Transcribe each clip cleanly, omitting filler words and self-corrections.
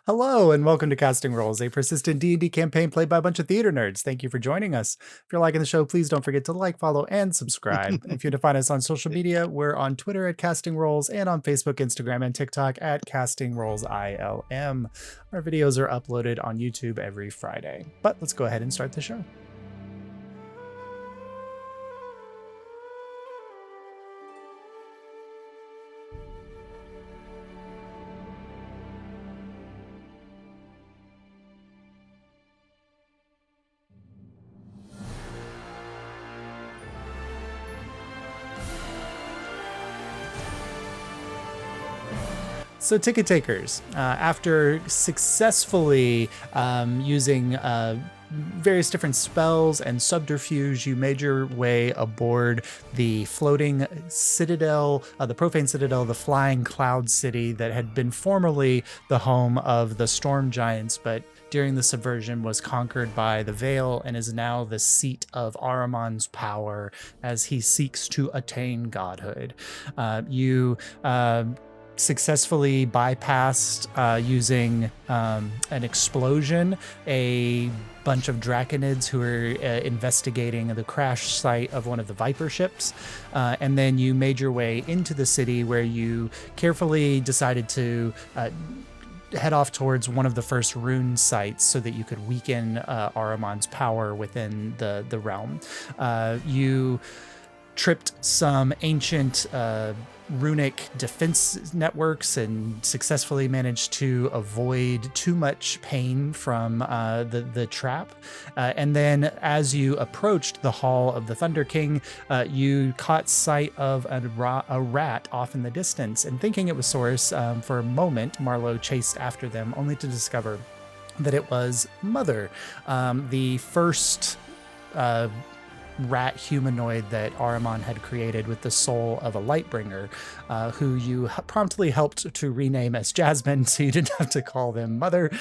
Hello and welcome to Casting Roles, a persistent D&D campaign played by a bunch of theater nerds. Thank you for joining us. If you're liking the show, please don't forget to like, follow, and subscribe. If you want to find us on social media, we're on Twitter at Casting Roles and on Facebook, Instagram, and TikTok at Casting Roles ILM. Our videos are uploaded on YouTube every Friday. But let's go ahead and start the show. So ticket takers, after successfully using various different spells and subterfuge, you made your way aboard the floating citadel, the profane citadel, the flying cloud city that had been formerly the home of the storm giants, but during the subversion was conquered by the Veil and is now the seat of Ahriman's power as he seeks to attain godhood. You successfully bypassed using an explosion a bunch of draconids who were investigating the crash site of one of the Viper ships, and then you made your way into the city where you carefully decided to head off towards one of the first rune sites so that you could weaken Ahriman's power within the realm. You tripped some ancient runic defense networks and successfully managed to avoid too much pain from the trap. And then as you approached the Hall of the Thunder King, you caught sight of a rat off in the distance, and thinking it was Saurus, for a moment, Marlowe chased after them, only to discover that it was Mother, the first rat humanoid that Ahriman had created with the soul of a Lightbringer, who you promptly helped to rename as Jasmine, so you didn't have to call them Mother.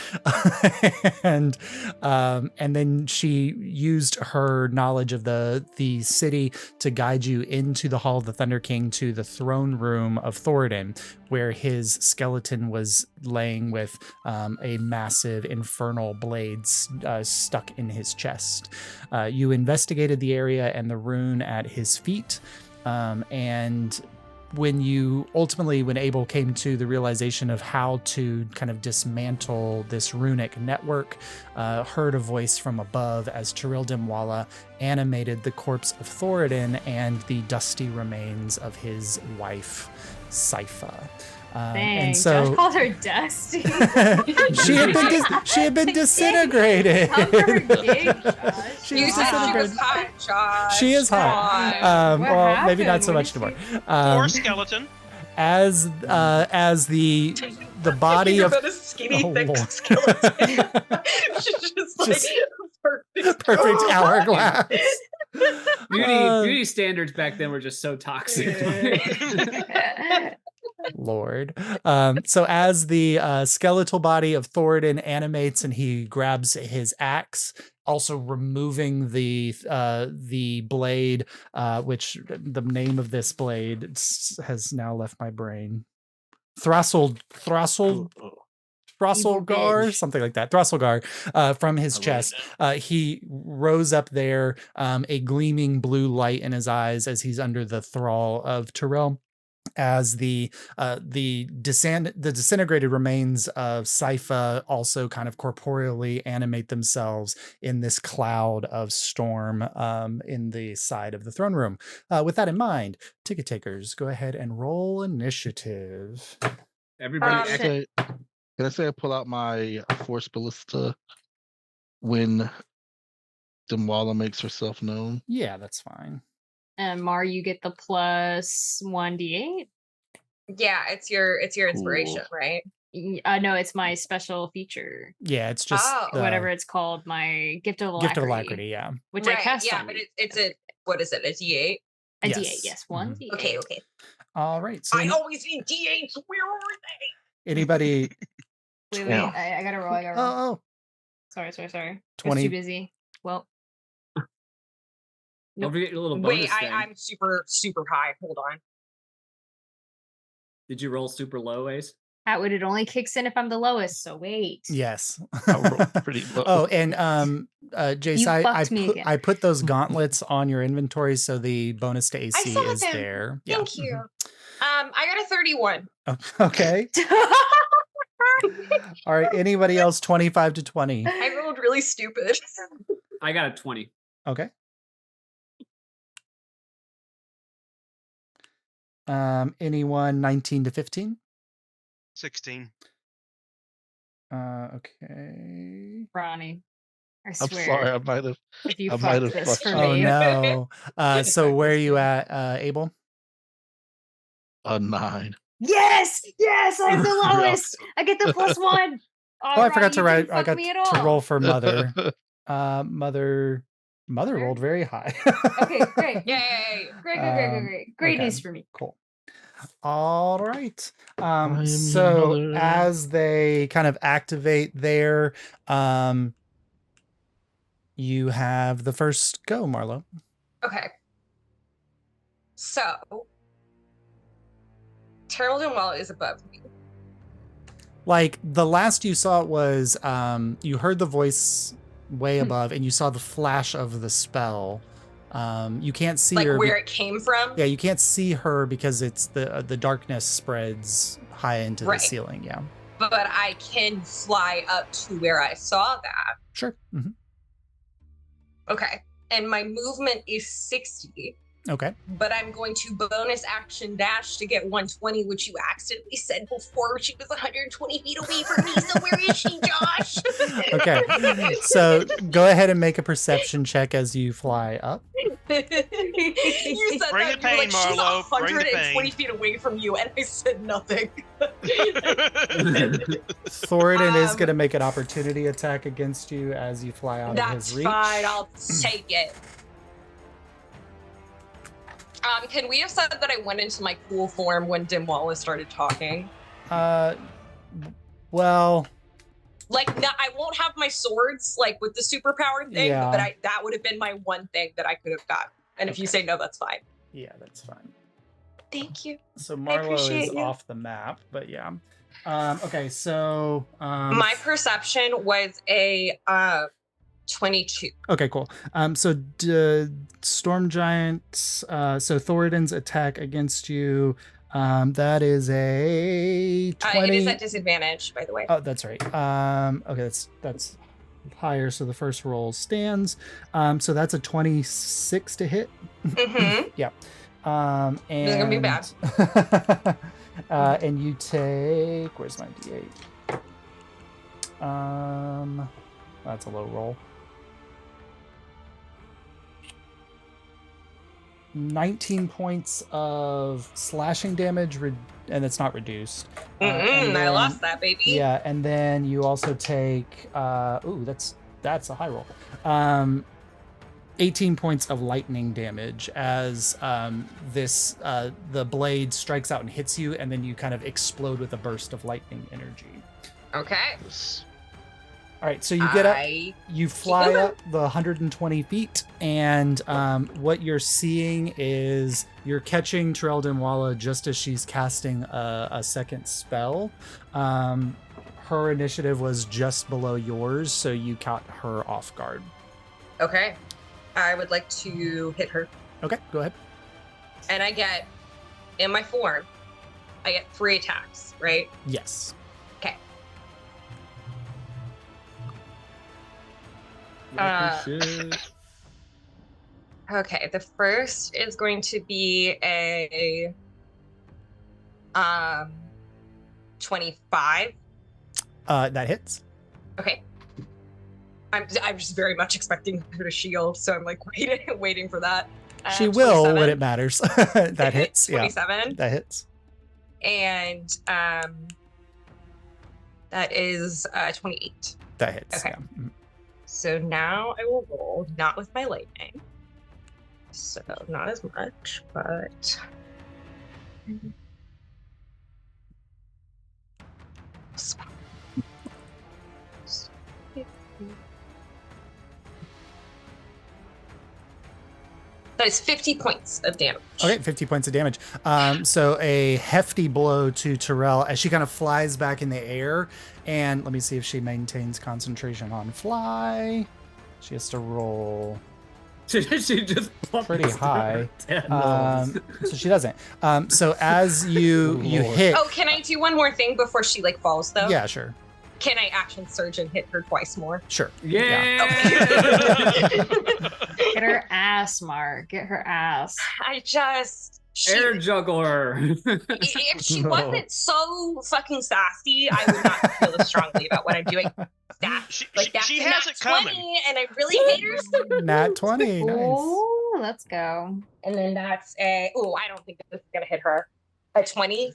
and then she used her knowledge of the city to guide you into the Hall of the Thunder King to the throne room of Thoriden, where his skeleton was laying with a massive infernal blade stuck in his chest. You investigated the area and the rune at his feet, and when Abel came to the realization of how to kind of dismantle this runic network, heard a voice from above as Tyrell Dimwalla animated the corpse of Thoriden and the dusty remains of his wife, Sypha. And so Josh called her dusty. she had been disintegrated. Come for her gig, Josh. She was hot, Josh. She is hot. Well, maybe not so much anymore. Or skeleton. As the body of a skinny, thick skeleton. She's just perfect hourglass. Beauty standards back then were just so toxic. Lord. So as the skeletal body of Thoriden animates and he grabs his axe, also removing the blade, which the name of this blade has now left my brain. Throsselgar, something like that. Throsselgar, from his chest. He rose up there, a gleaming blue light in his eyes as he's under the thrall of Tyrell, as the disintegrated remains of Sypha also kind of corporeally animate themselves in this cloud of storm in the side of the throne room. With that in mind, ticket takers, go ahead and roll initiative. Everybody, can I say I pull out my Force Ballista when Dimwalla makes herself known? Yeah, that's fine. And Mar, you get the plus 1d8. Yeah, it's your inspiration, right? No, it's my special feature. Yeah, it's just whatever it's called, my gift of alacrity. Gift of alacrity, yeah. Which I cast on. But it's a, what is it? A D8? A D8, yes, one D8. Okay. All right. So I always need D8s. Where are they? Anybody? Wait, I gotta roll. Oh. Sorry. 20. I was too busy. Well. Don't forget your little bonus thing. I'm super, super high. Hold on. Did you roll super low, Ace? It only kicks in if I'm the lowest, so wait. Yes. I rolled pretty low. Oh, and Jace, You I fucked me again. I put those gauntlets on your inventory, so the bonus to I AC saw is them. there. Thank you. I got a 31. Okay. All right. Anybody else? 25 to 20. I rolled really stupid. I got a 20. Okay. Anyone 19 to 15? 16. Okay. Ronnie, I I'm swear. sorry, I might have. If you I might fuck have this fucked for you. Oh me. no. So where are you at, Abel? A 9. Yes! Yes! I'm the Yeah. lowest! I get the +1! Oh, I forgot to write. I got me at to all. roll for mother. Mother rolled very high. Okay, great. Yay. Great. Great okay. news for me. Cool. All right. am your So mother. as they kind of activate there, you have the first go, Marlo. Okay. So, Terrell Wall is above me. Like the last you saw it was you heard the voice way above and you saw the flash of the spell. You can't see Like her. where it came from? Yeah, you can't see her because it's the darkness spreads high into the ceiling. Yeah. But I can fly up to where I saw that. Sure. Mm-hmm. Okay. And my movement is 60. Okay. But I'm going to bonus action dash to get 120, which you accidentally said before she was 120 feet away from me. So where is she, Josh? Okay. So go ahead and make a perception check as you fly up. You said Bring that the pain, you were like, Marlo. she's Bring the 120 pain. feet away from you, and I said nothing. Thoriden is going to make an opportunity attack against you as you fly out of his reach. That's fine. I'll take it. Can we have said that I went into my cool form when Dim Wallace started talking? Well, Like, no, I won't have my swords, like, with the superpower thing, Yeah. but that would have been my one thing that I could have got. And if you say no, that's fine. yeah, that's fine. Thank you. So Marlo appreciate is you. off the map, but yeah. Okay, so My perception was a 22. okay, cool. So Storm Giant, so Thoriden's attack against you, that is a 20. It is at disadvantage, by the way. Oh, that's right. Okay, that's higher, so the first roll stands. So that's a 26 to hit. Mm-hmm. Yeah. And This is gonna be bad. And you take, where's my D8? That's a low roll. 19 points of slashing damage, and it's not reduced. And I then- lost that, baby. Yeah, and then you also take, ooh, that's a high roll. 18 points of lightning damage as the blade strikes out and hits you, and then you kind of explode with a burst of lightning energy. Okay. All right, so you get up, I you fly up the 120 feet, and what you're seeing is you're catching Terrell Dimwala just as she's casting a second spell. Her initiative was just below yours, so you caught her off guard. Okay. I would like to hit her. Okay, go ahead. And I get, in my form, I get 3 attacks, right? Yes. Okay. Okay, the first is going to be a 25. That hits. Okay. I'm just very much expecting her to shield, so I'm like waiting for that. She will 27. when it matters. That hits. Yeah, 27. that hits. And that is 28. That hits. Okay. Yeah. Mhm. So now I will roll, not with my lightning. So not as much, but That is 50 points of damage. Okay, 50 points of damage. So a hefty blow to Terrell as she kind of flies back in the air. And let me see if she maintains concentration on fly. She has to roll She just pretty high. No. So she doesn't. So as you hit. Oh, can I do one more thing before she like falls though? Yeah, sure. Can I action surge and hit her twice more? Sure. Yeah. Get her ass, Mark. Get her ass. Air juggle her. If she wasn't so fucking sassy, I would not feel as strongly about what I'm doing. That's She a has nat it coming. 20, and I really hate her. Nat 20. Nice. Ooh, let's go. And then that's I don't think this is gonna hit her. A 20.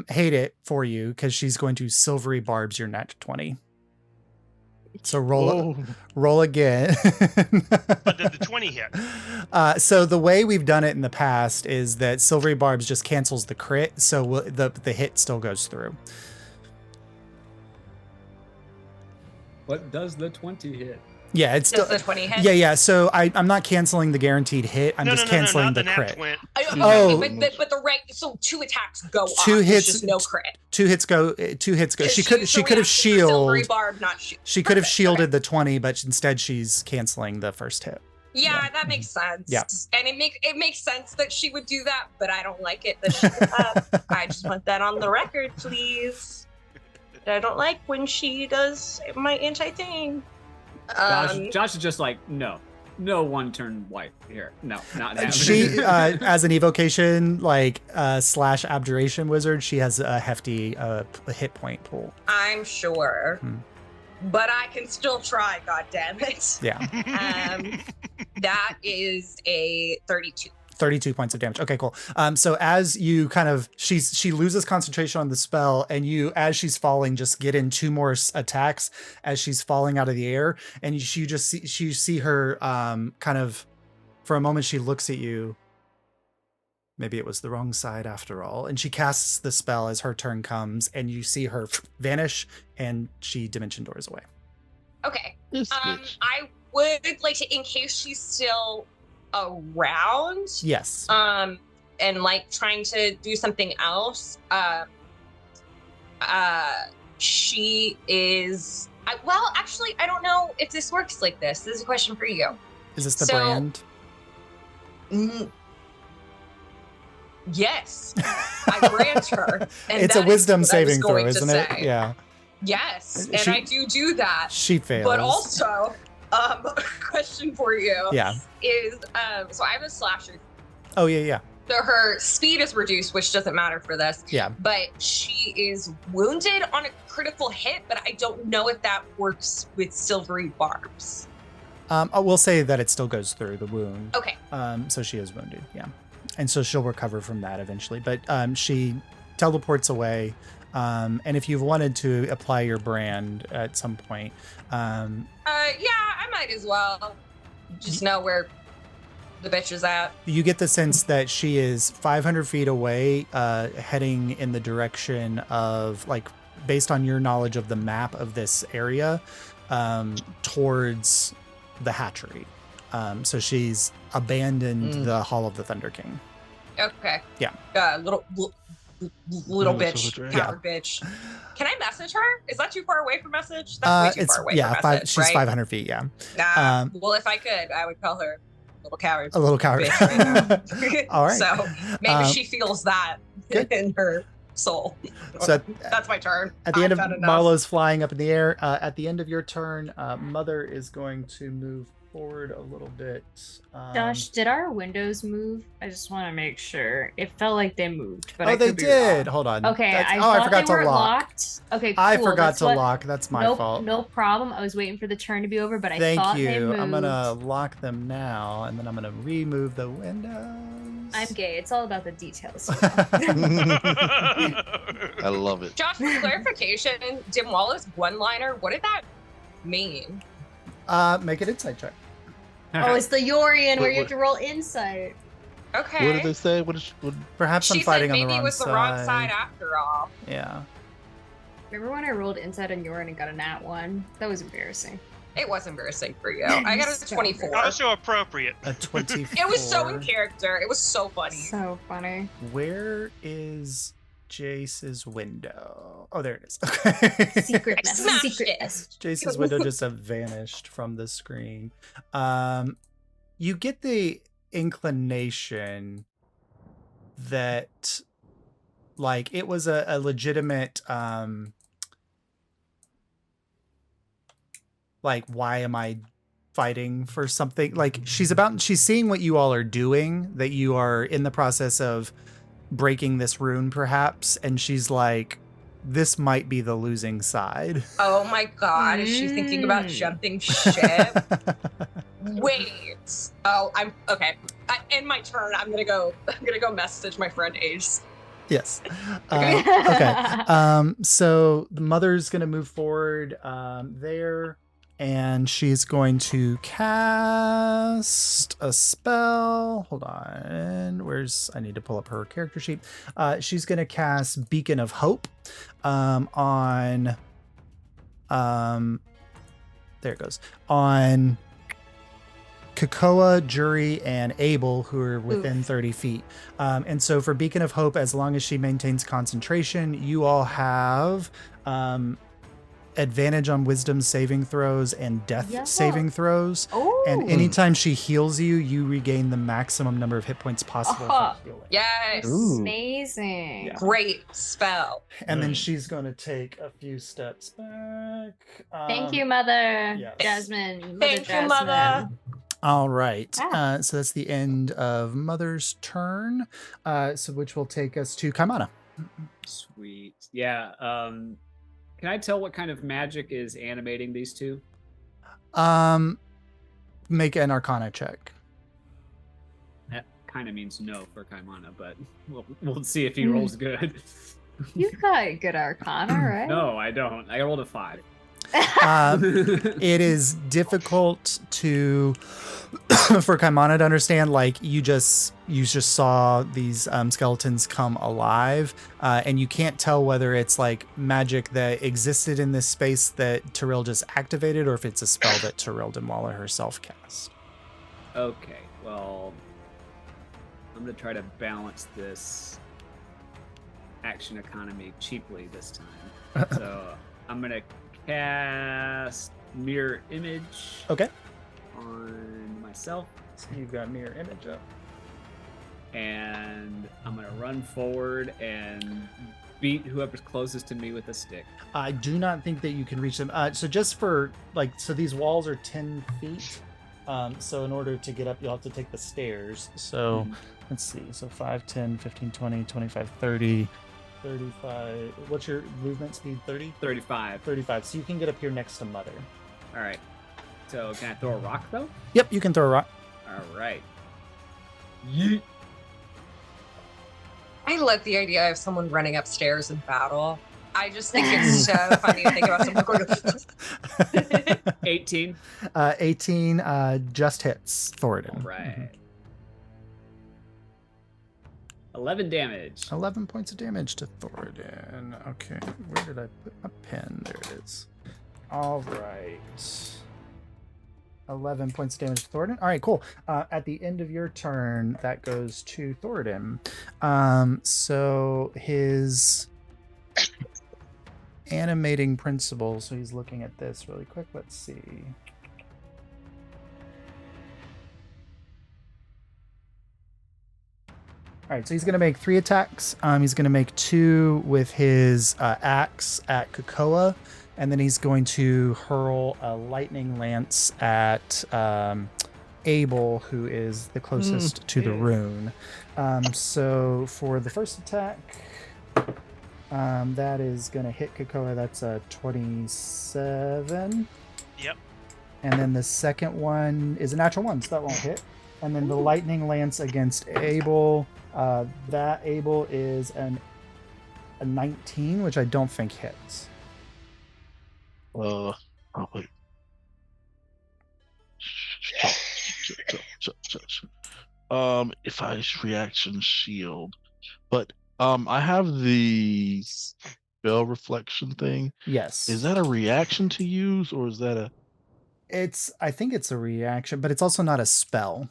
Hate it for you because she's going to silvery barbs your nat 20. So roll again. But did the 20 hit? So the way we've done it in the past is that silvery barbs just cancels the crit, so the hit still goes through. What does the 20 hit? Yeah, it's Does still the 20 hit? Yeah. So I'm not canceling the guaranteed hit. I'm just canceling not the nat crit. 20. Oh. But the right. So 2 attacks go Two off. hits- Just no crit. Two hits go. She could have Silvery shielded. barb, not shoot. She could have Perfect, shielded okay. the 20, but instead she's canceling the first hit. Yeah, that makes sense. Yeah. And it makes sense that she would do that, but I don't like it that she did that. I just want that on the record, please. I don't like when she does my anti-thing. Josh is just like, no one-turn wipe here. No, not happening. She, as an evocation / abjuration wizard, she has a hefty hit point pool. I'm sure. Hmm. But I can still try, god damn it. Yeah. That is a 32. 32 points of damage. Okay, cool. So as you she loses concentration on the spell, and you, as she's falling, just get in 2 more attacks as she's falling out of the air, and you see her for a moment she looks at you. Maybe it was the wrong side after all, and she casts the spell as her turn comes, and you see her vanish, and she dimension doors away. Okay. This bitch. I would like to, in case she's still around. Yes. And trying to do something else. She is. Well, actually, I don't know if this works like this. This is a question for you. Is this the brand? Yes, I grant her. And It's a that is wisdom what I was saving throw, going to isn't it? say. Yeah. Yes, and She- I do that. She fails. But also, question for you. Yeah. Is so I have a slasher. Oh yeah. So her speed is reduced, which doesn't matter for this. Yeah. But she is wounded on a critical hit, but I don't know if that works with silvery barbs. I will say that it still goes through the wound. Okay. So she is wounded, yeah. And so she'll recover from that eventually. But she teleports away. And if you've wanted to apply your brand at some point. Yeah, I might as well. Just know where the bitch is at. You get the sense that she is 500 feet away, heading in the direction of, based on your knowledge of the map of this area, towards the hatchery. So she's abandoned the Hall of the Thunder King. Okay. Yeah. Little bitch, coward bitch. Can I message her? Is that too far away for message? That's way too far away for message, she's right? 500 feet, yeah. Nah. Well, if I could, I would call her little coward. A little coward. Bitch right now. All right. So maybe she feels that good. in her soul. So that's my turn. at the end I've of done enough. Marlowe's flying up in the air, at the end of your turn, Mother is going to move forward a little bit. Josh, did our windows move? I just want to make sure. It felt like they moved, but they could be did. wrong. Hold on. Okay, I I thought forgot they to were lock. locked. Okay, cool. I forgot That's to lock. That's my fault. No problem. I was waiting for the turn to be over, but I Thank thought they you. moved. I'm gonna lock them now, and then I'm gonna remove the windows. I'm gay. It's all about the details. I love it. Josh, for clarification, Dimwalla's one-liner, what did that mean? Make an insight check. Oh, it's the Yorian where you have What- to roll insight. Okay. What did they say? Perhaps I'm She fighting said on the maybe wrong it was the wrong side after all. Yeah. Remember when I rolled insight on Yorin and got a nat 1? That was embarrassing. It was embarrassing for you. I got a So 24. Also appropriate. A 24. It was so in character. It was so funny. So funny. Where is Jace's window? Oh, there it is. Okay. Secret I message. smashed Secret it. message. Jace's window just vanished from the screen. You get the inclination that, like, it was a legitimate, like, why am I fighting for something? Like, she's seeing what you all are doing, that you are in the process of breaking this rune, perhaps, and she's like, this might be the losing side. Oh my god, is she thinking about jumping ship? Wait. Oh, I'm okay. In my turn, I'm gonna go message my friend Ace. Yes. Okay. So the mother's gonna move forward there, and she's going to cast a spell. Hold on. I need to pull up her character sheet. She's gonna cast Beacon of Hope on there it goes. On Kakoa, Jury, and Abel, who are within 30 feet. And so for Beacon of Hope, as long as she maintains concentration, you all have advantage on wisdom saving throws and death saving throws. Oh. And anytime she heals you, you regain the maximum number of hit points possible for healing. Yes. Ooh. Amazing. Yeah. Great spell. And then she's going to take a few steps back. Thank you, Mother. yes. Jasmine. Mother Thank you, Jasmine. Mother. All right. Ah. So that's the end of Mother's turn, so which will take us to Kaimana. Sweet. Yeah. Can I tell what kind of magic is animating these two? Make an Arcana check. That kind of means no for Kaimana, but we'll see if he rolls good. You've got good Arcana, right? No, I don't. I rolled a 5. It is difficult to for Kaimana to understand. Like you just saw these skeletons come alive, and you can't tell whether it's like magic that existed in this space that Tyrell just activated, or if it's a spell that Tyrell Dimwalla herself cast. Okay, well, I'm gonna try to balance this action economy cheaply this time. So I'm gonna cast Mirror Image Okay. on myself, So you've got mirror image up. and I'm gonna run forward and beat whoever's closest to me with a stick. I do not think that you can reach them. So just for so these walls are 10 feet. So in order to get up, you'll have to take the stairs. So let's see. So 5, 10, 15, 20, 25, 30, 35. What's your movement speed? 30? 35. 35. So you can get up here next to Mother. All right. So can I throw a rock though? Yep, you can throw a rock. All right. Yeet. I love the idea of someone running upstairs in battle. I just think it's so funny to think about someone going 18. 18 just hits Thoriden. All right. 11 damage. 11 points of damage to Thoriden. Okay, where did I put my pen? There it is. All right. 11 points of damage to Thoriden. All right, cool. At the end of your turn, that goes to Thoriden. So his animating principle. So he's looking at this really quick. Let's see. All right, so he's going to make 3 attacks. He's going to make 2 with his axe at Kakoa, and then he's going to hurl a lightning lance at Abel, who is the closest to the rune. So for the first attack, that is going to hit Kakoa. That's a 27. Yep. And then the second one is a natural 1, so that won't hit. And then the lightning lance against Abel. That Abel is a 19, which I don't think hits. Oh wait. If I reaction shield, but I have the spell reflection thing. Yes. Is that a reaction to use, or is that a? I think it's a reaction, but it's also not a spell.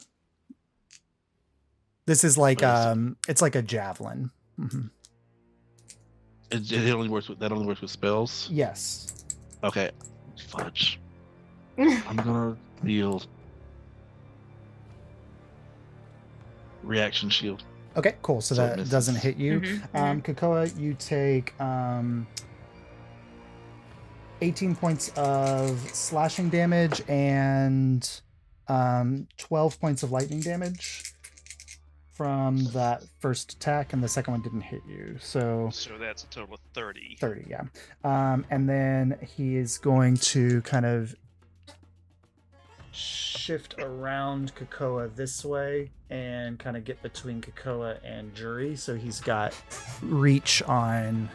This is like What is it? it's like a javelin. Mhm. It only works with spells. Yes. Okay, fudge. I'm gonna deal reaction shield. Okay, cool. So So it that misses. doesn't hit you. Mhm, Kakoa, you take 18 points of slashing damage and 12 points of lightning damage from that first attack, and the second one didn't hit you. So So that's a total of 30. 30, yeah. And then he is going to kind of shift around Kakoa this way and kind of get between Kakoa and Jury. So he's got reach on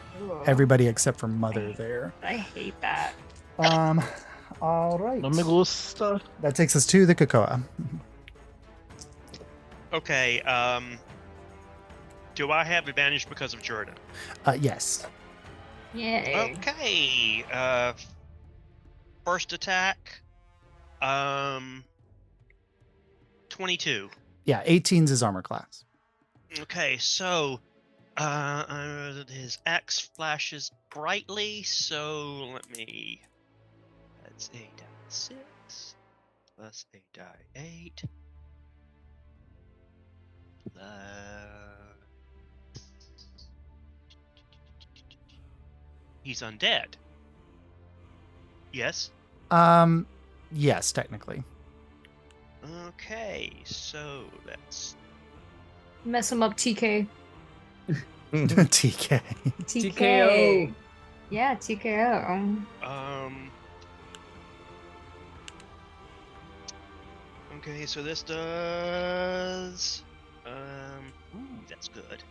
everybody except for Mother there. I hate that. All right. No me gusta. That takes us to the Kakoa. Okay, do I have advantage because of Jordan? Yes. Yay. Okay, first attack, 22. Yeah, 18's his armor class. Okay, so his axe flashes brightly, so that's a die 6 plus a die 8 plus he's undead. Yes. Yes, technically. Okay, so that's Mess him up, TK. TK. TKO. Yeah, TKO. Okay, so this does ooh, that's good.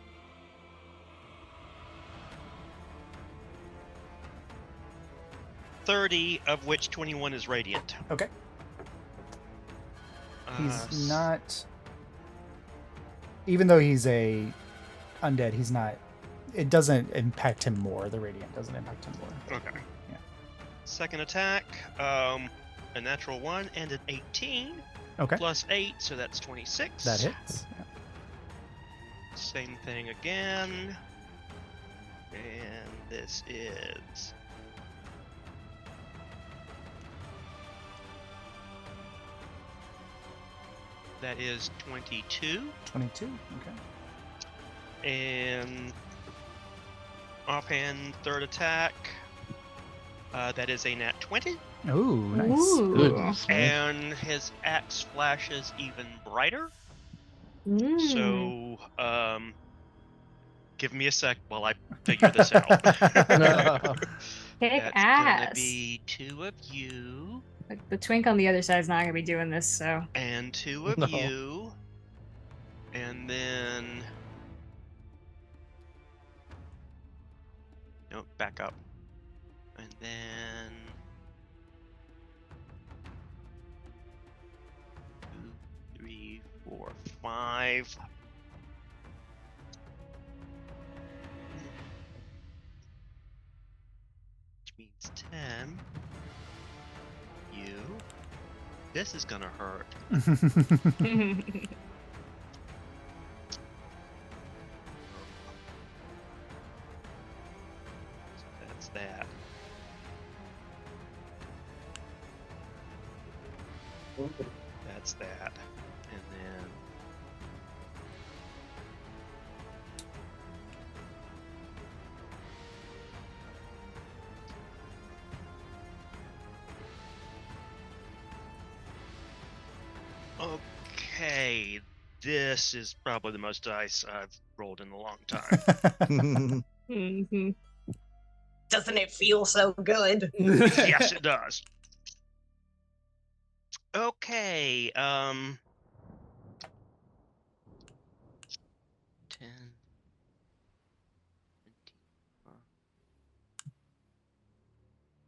$30, of which 21 is radiant. Okay. He's not. Even though he's a undead, he's not. It doesn't impact him more. The radiant doesn't impact him more. Okay. Yeah. Second attack, a natural 1 and an 18. Okay. Plus 8, so that's 26. That hits. Yeah. Same thing again. And this is that is 22. 22. Okay. And offhand third attack. That is a nat 20. Ooh, nice. Ooh. Goodness, man. And his axe flashes even brighter. Mm. So, give me a sec while I figure this out. Kick That's ass. gonna be 2 of you Like, the twink on the other side is not gonna be doing this, so. and 2 of No. you, and then nope, back up, and then 2, 3, 4, 5. Which means 10. You. This is gonna hurt. That's that. That's that. And then okay, this is probably the most dice I've rolled in a long time. Mhm. Doesn't it feel so good? Yes, it does. Okay, 10,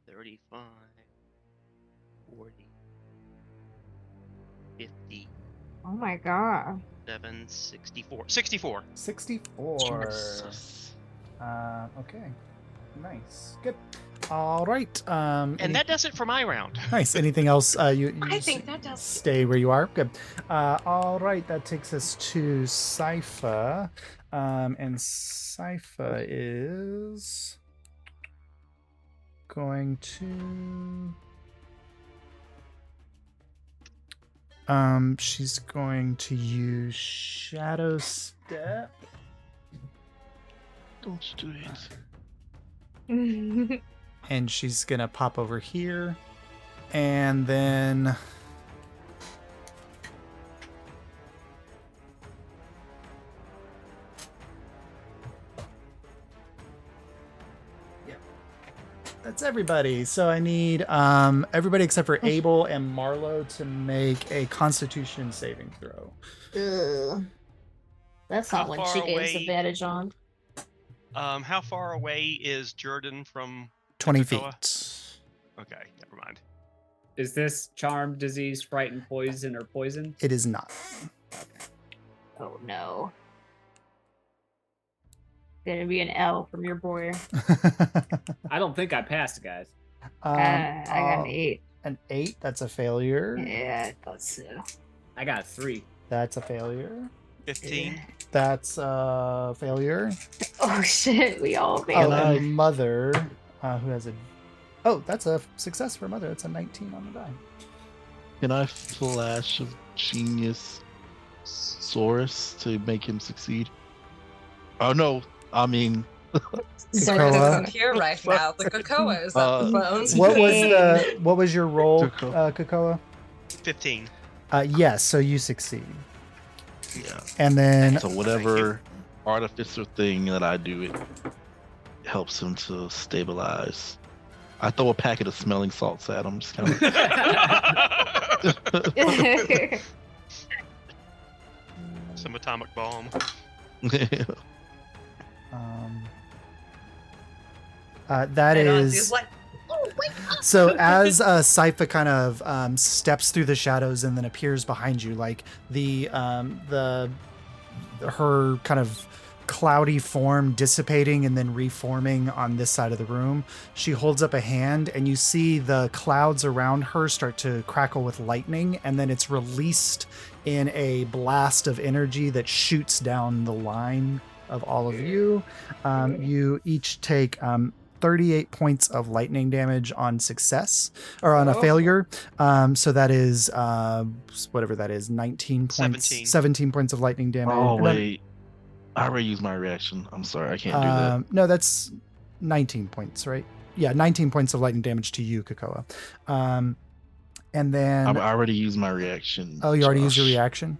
35, 40, 50, Oh my god. 7, 64. 64. 64. Jesus. Okay. Nice. Good. All right. And that does it for my round. Nice. Anything else? You I think that does. stay where you are. Good. All right. That takes us to Sypha. And Sypha is going to. She's going to use Shadow Step. Don't do it. And she's gonna pop over here. And then that's everybody. So I need everybody except for Abel and Marlowe to make a Constitution saving throw. Ugh. That's How not one far she gains away- advantage on. How far away is Jordan from 20 Cocoa? feet. Okay, never mind. Is this charm, disease, frighten, poison, or poison? It is not. Oh no. Gonna be an L from your boy. I don't think I passed, guys. I got an 8. An 8. That's a failure. Yeah, I thought so. I got 3. That's a failure. 15. That's a failure. Oh shit, we all Oh, failed. and Mother, who has a. Oh, that's a success for Mother. That's a 19 on the die. Can I flash of genius Saurus to make him succeed? Oh no, I mean Cocoa. Here right now, the cocoa is on the phones. What was your roll, Cocoa. Cocoa? 15. Yes, so you succeed. yeah. And then So whatever artificer thing that I do, it helps him to stabilize. I throw a packet of smelling salts at him. Just kind of. Some atomic bomb. that And is. Auntie's like, oh, wake up. So as Sypha kind of steps through the shadows and then appears behind you, like her kind of cloudy form dissipating and then reforming on this side of the room, she holds up a hand and you see the clouds around her start to crackle with lightning, and then it's released in a blast of energy that shoots down the line of all of you. You each take 38 points of lightning damage on success or on a failure. So that is whatever that is, 19 points, 17 points of lightning damage. Oh And then- wait, I already used my reaction. I'm sorry, I can't do that. No, that's 19 points, right? Yeah, 19 points of lightning damage to you, Cocoa. And then I already used my reaction. oh, you already used your Josh, reaction?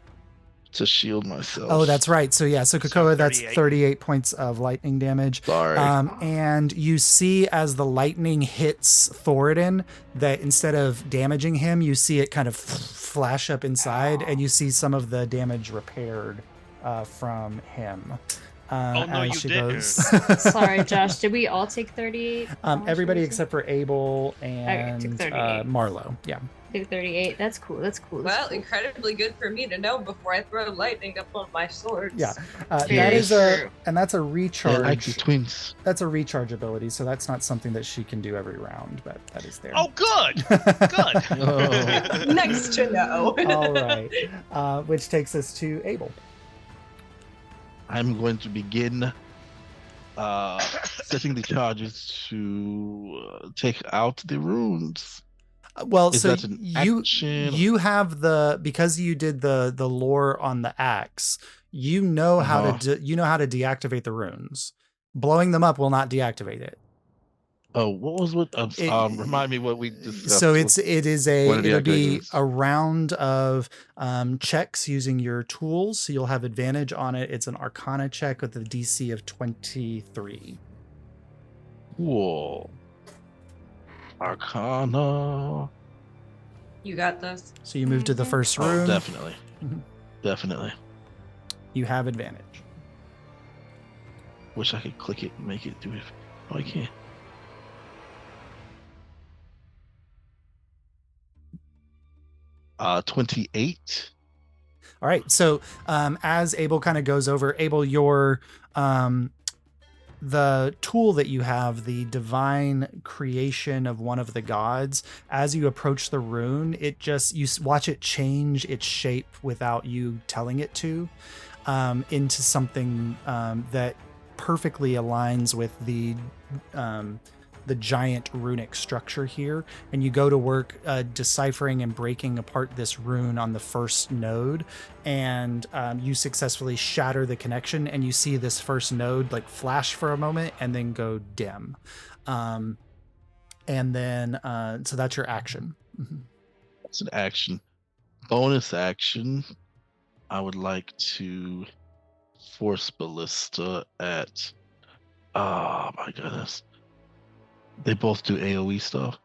to shield myself. Oh, that's right. So yeah, so Cocoa, that's 38. 38 points of lightning damage. Sorry. And you see as the lightning hits Thoriden that instead of damaging him, you see it kind of flash up inside, and you see some of the damage repaired from him. Oh, no, as you she didn't. goes. Sorry, Josh. Did we all take 38? Everybody except for Abel took and 38. Marlowe. Yeah. Took 38. That's cool. That's cool. Well, That's cool. incredibly good for me to know before I throw lightning up on my swords. Yeah. Very That is true. that's a They're recharge. actually twins. That's a recharge ability, so that's not something that she can do every round, but that is there. Oh, good. Good. Oh. Nice to know. All right. Which takes us to Abel. I'm going to begin setting the charges to take out the runes. Well, Is so that an action? you have because you did the lore on the axe. You know how to deactivate the runes. Blowing them up will not deactivate it. Oh, what was what? Remind me what we discussed. So it'll be runes? a round of checks using your tools. So you'll have advantage on it. It's an Arcana check with a DC of 23. Cool. Arcana. You got this. So you move to the first Oh, room. definitely. Mhm. Definitely. You have advantage. Wish I could click it and make it do it. Oh, I can't. 28. All right. So as Abel kind of goes over, Abel, your the tool that you have, the divine creation of one of the gods, as you approach the rune, you watch it change its shape without you telling it to, into something that perfectly aligns with the giant runic structure here. And you go to work deciphering and breaking apart this rune on the first node, and you successfully shatter the connection, and you see this first node like flash for a moment and then go dim. And then so that's your action. That's an action. Bonus action. I would like to force ballista at. Oh my goodness. They both do AoE stuff.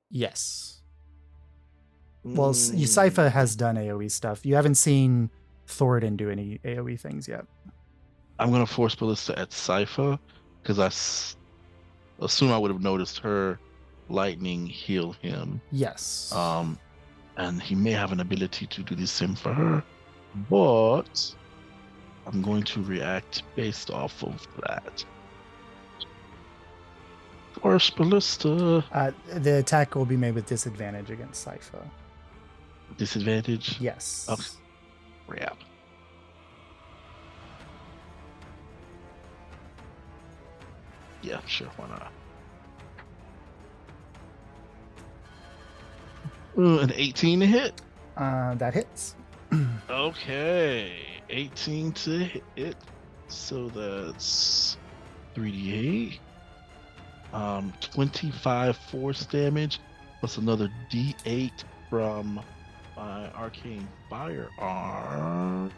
Yes. Well, Sypha has done AoE stuff. You haven't seen Thoriden do any AoE things yet. I'm gonna force ballista at Sypha because assume I would have noticed her lightning heal him. Yes. And he may have an ability to do the same for her, but I'm going to react based off of that. Force ballista. The attack will be made with disadvantage against Sypha. Disadvantage? Yes. Okay. Crap. Yeah, sure, why not? An 18 to hit. That hits. Okay, 18 to hit. So that's 3d8. 25 force damage plus another d8 from my arcane firearm.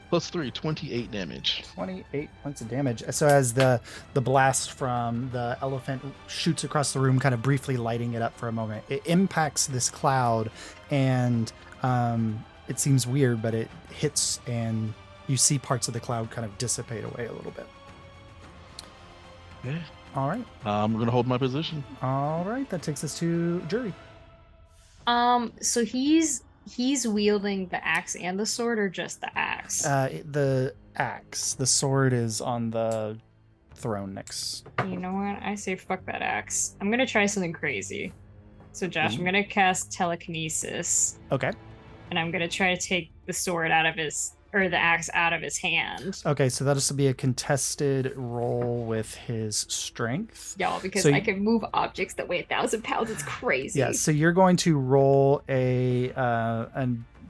Plus 3, 28 damage. 28 points of damage. So as the blast from the elephant shoots across the room, kind of briefly lighting it up for a moment, it impacts this cloud, and it seems weird, but it hits, and you see parts of the cloud kind of dissipate away a little bit. Okay. All right. I'm gonna hold my position. All right. That takes us to Jury. So he's wielding the axe and the sword, or just the axe? The axe. The sword is on the throne next. You know what? I say fuck that axe. I'm gonna try something crazy. So Josh, I'm gonna cast telekinesis. Okay. And I'm gonna try to take the sword the axe out of his hand. Okay, so that'll be a contested roll with his strength. Y'all, because So I can move objects that weigh 1,000 pounds. It's crazy. Yeah, so you're going to roll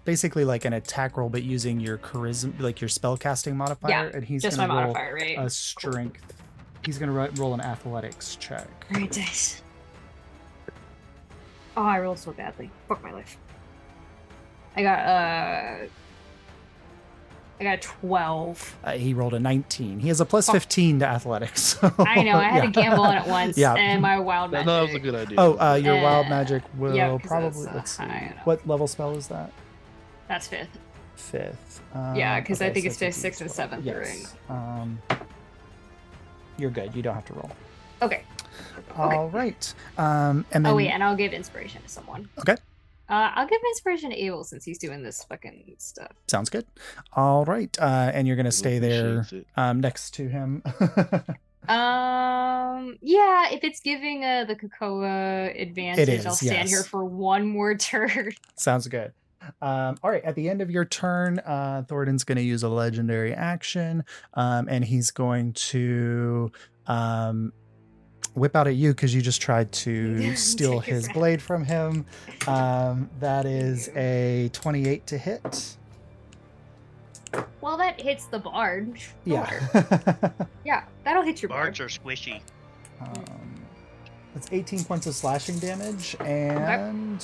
basically like an attack roll, but using your charisma, like your spellcasting modifier. Yeah, and he's just gonna my roll modifier, right? a strength. He's going to roll an athletics check. All right, dice. Oh, I rolled so badly. Fuck my life. I got 12. He rolled a 19. He has a plus 15 to athletics. So, I know. I had yeah. to gamble on it once. Yeah. And my wild magic. No, that was a good idea. Oh, your wild magic will yeah, 'cause probably. that's, Let's see. high enough. What level spell is that? That's 5th. 5th. Yeah, because I okay, think so it's 5th, 6th, and 7th. Yes. You're good. You don't have to roll. Okay. All right. And then, Oh, wait, and I'll give inspiration to someone. Okay. I'll give inspiration to Abel since he's doing this fucking stuff. Sounds good. All right. And you're going to stay there Appreciates it. next to him. Yeah, if it's giving the Cocoa advantage, is, I'll stand yes. here for one more turn. Sounds good. All right. At the end of your turn, Thoriden's going to use a legendary action, and he's going to whip out at you because you just tried to steal Take his his blade from him. That is a 28 to hit. Well, that hits the bard. Sure. Yeah. Yeah, that'll hit your Bards bard. are squishy. That's 18 points of slashing damage, and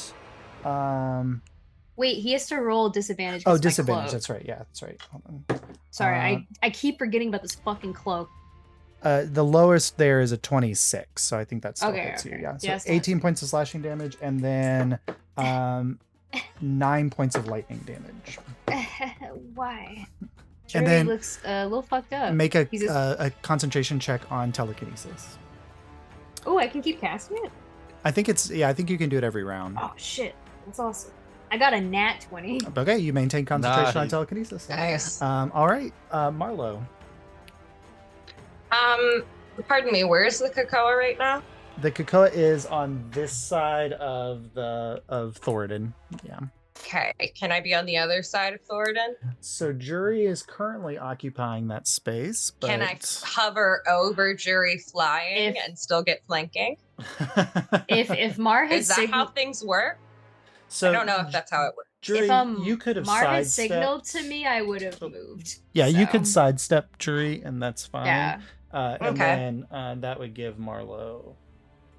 Wait, he has to roll disadvantage. 'cause oh, of my disadvantage. cloak. That's right. Yeah, that's right. Hold on. Sorry, I keep forgetting about this fucking cloak. The lowest there is a 26, so I think that's still Okay, hits you. okay. Yeah. So Yeah, it's not 18 points of slashing damage, and then 9 points of lightning damage. Why? And Drury then looks a little fucked up. Make a He's just- a concentration check on telekinesis. Oh, I can keep casting it? I think I think you can do it every round. Oh, shit. That's awesome. I got a nat 20. Okay, you maintain concentration on Nice. telekinesis. Nice. All right, Marlo. Pardon me. Where's the Cocoa right now? The Cocoa is on this side of Thoriden. Yeah. Okay. Can I be on the other side of Thoriden? So Jury is currently occupying that space, but Can I hover over Jury flying and still get flanking? If Mar had Is that how things work? So I don't know if that's how it works. Jury, you could have Mar had sidestepped. signaled to me, I would have moved. Yeah, you so. could sidestep Jury, and that's fine. Yeah. And Okay. then that would give Marlowe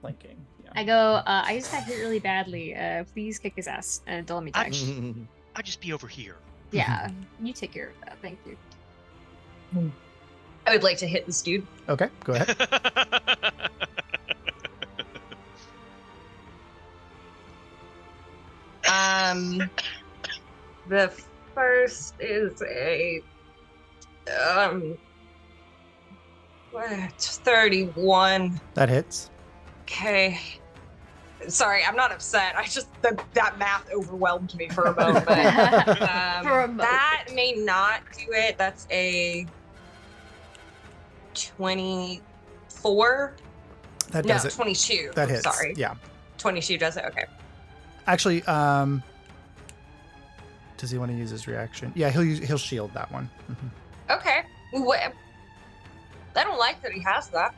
flanking. Yeah. I go, I just got hit really badly. Please kick his ass and don't let me die. I'll just be over here. Yeah, you take care of that. Thank you. I would like to hit this dude. Okay, go ahead. The first is a 31. That hits. Okay. Sorry, I'm not upset. I just that math overwhelmed me for a moment. For a moment. That may not do it. That's a 24. That does No, it. 22. That hits. Sorry. Yeah. 22 does it. Okay. Actually, does he want to use his reaction? Yeah, he'll shield that one. Okay. I don't like that he has that.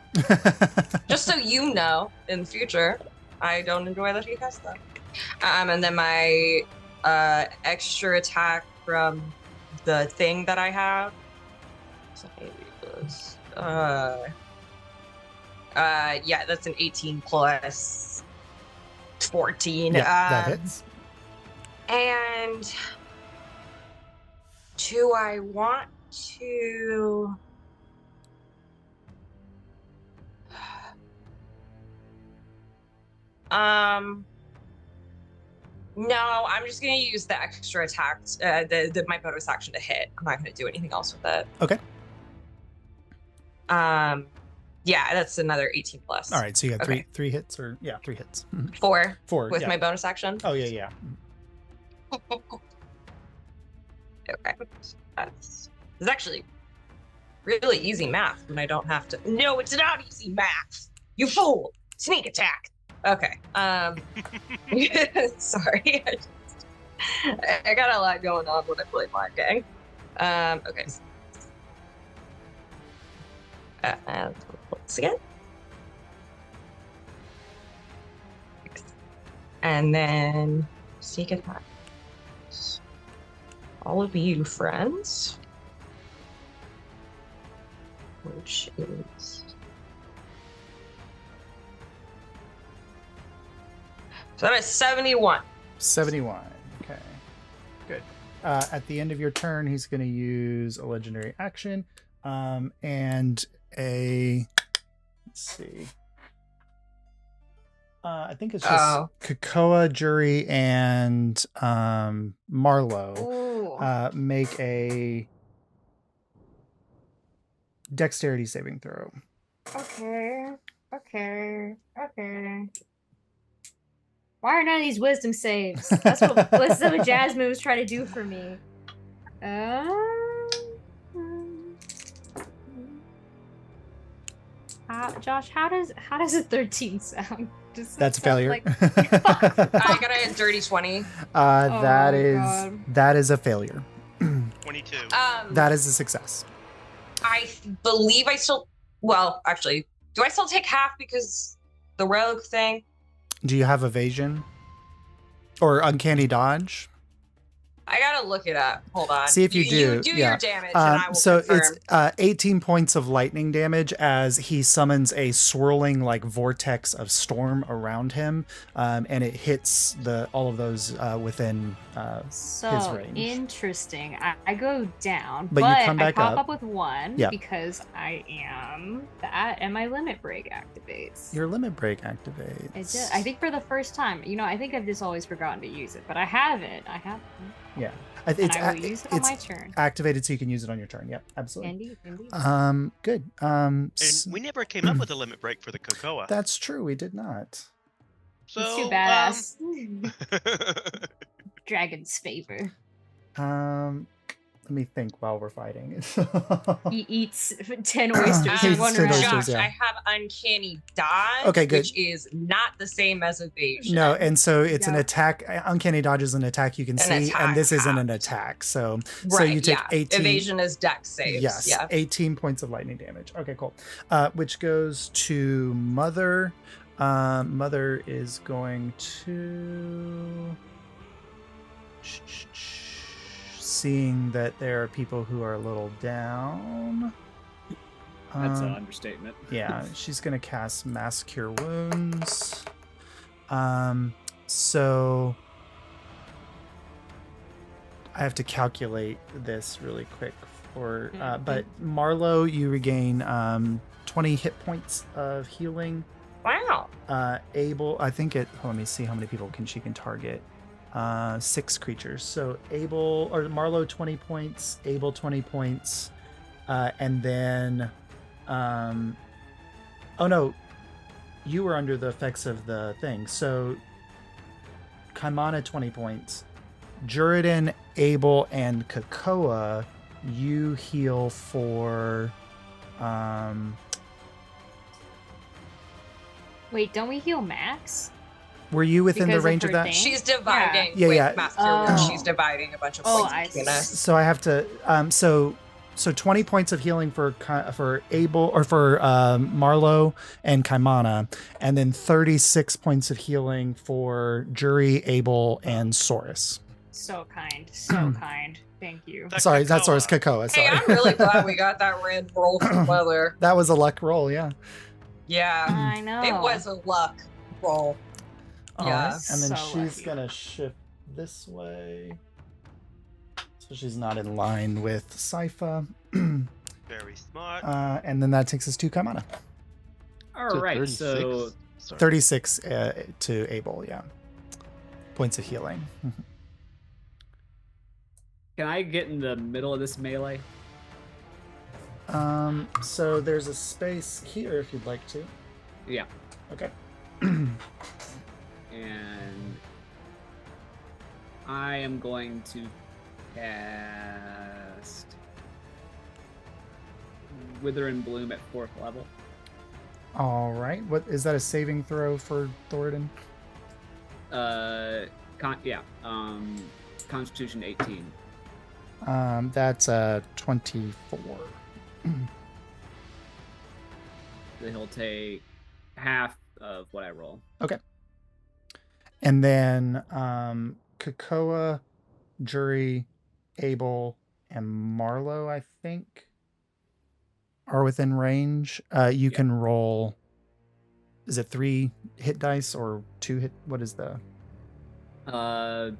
Just so you know, in the future, I don't enjoy that he has that. And then my extra attack from the thing that I have. Yeah, that's an 18 plus 14. Yeah, that hits. And do I want to? No, I'm just gonna use the extra attack, my bonus action to hit. I'm not gonna do anything else with it. Okay. Yeah, that's another 18 plus. All right, so you got Okay. three hits, or yeah, 3 hits. 4 4 with yeah. my bonus action. Oh yeah. Okay, it's actually really easy math when I don't have to. No, it's not easy math. You fool! Sneak attack. Okay. Sorry. I got a lot going on when I play my game. Okay. And once again. And then sneak attack. All of you friends. Which is. So that is 71. 71. Okay. Good. At the end of your turn, he's going to use a legendary action, and a. Let's see. I think it's just Cocoa, Jury, and Marlowe make a dexterity saving throw. Okay. Why are none of these wisdom saves? That's what Wisdom and Jasmine was trying to do for me. Josh, how does a 13 sound? That's a failure. Like, I got a dirty 20. That is a failure. 22. That is a success. I believe I still. Well, actually, do I still take half because the rogue thing? Do you have evasion or uncanny dodge? I gotta look it up. Hold on. See if you do. You do your damage, and I will so confirm. it's 18 points of lightning damage as he summons a swirling like vortex of storm around him, and it hits all of those within his range. Interesting. I go down, But you come back I pop up. up with 1 Yeah. because I am that, and my limit break activates. Your limit break activates. It does. I think for the first time. I think I've just always forgotten to use it, but I have it. Yeah. I will use it on my turn. Activated so you can use it on your turn. Yep, absolutely. Indeed. Good. And we never came up with a limit break for the Cocoa. That's true. We did not. So, It's too badass. Dragon's favor. Let me think while we're fighting. He eats 10 oysters He in eats one 10 round. oysters. Josh, yeah. I have uncanny dodge, Okay, good. which is not the same as evasion. No, and so it's an Yeah. attack. Uncanny dodge is an attack you can An see, attack and this isn't an halved. attack. So Right, you take yeah. 18. Evasion is dex saves. Yes, Yeah. 18 points of lightning damage. Okay, cool. Which goes to Mother. Mother is going to... Seeing that there are people who are a little down. That's an understatement. Yeah, she's going to cast Mass Cure Wounds. So I have to calculate this really quick for but Marlo, you regain 20 hit points of healing. Wow. Abel, I think let me see how many people she can target. 6 creatures. So Marlo 20 points, Abel 20 points, and then oh no, you were under the effects of the thing. So Kaimana 20 points, Juridan, Abel, and Kakoa, you heal for Wait, don't we heal Max? were you within the Because of range of her that? thing? She's dividing. Yeah, with yeah. Master Oh. She's dividing a bunch of Oh, points I between see. us. So I have to so 20 points of healing for Abel or for Marlo and Kaimana, and then 36 points of healing for Jury, Abel, and Saurus. So kind. So kind. Thank you. That Sorry, that's Kakoa. Saurus. Kakoa. Hey, Sorry. I'm really glad we got that red roll from Mother. That was a luck roll, yeah. Yeah. I know. It was a luck roll. All Yeah. right, and then So she's lucky. gonna shift this way, so she's not in line with Sypha. Very smart. And then that takes us to Kaimana. All So right, 36. so Sorry. 36 to Abel, yeah. Points of healing. can I get in the middle of this melee? So there's a space here if you'd like to. Yeah. Okay. And I am going to cast Wither and Bloom at 4th level. All right. What is that, a saving throw for Thoriden? Constitution 18. That's 24. Then he'll take half of what I roll. And then Kakoa, Jury, Abel, and Marlo, I think, are within range. You can roll. Is it 3 hit dice or 2 hit? What is the? Let's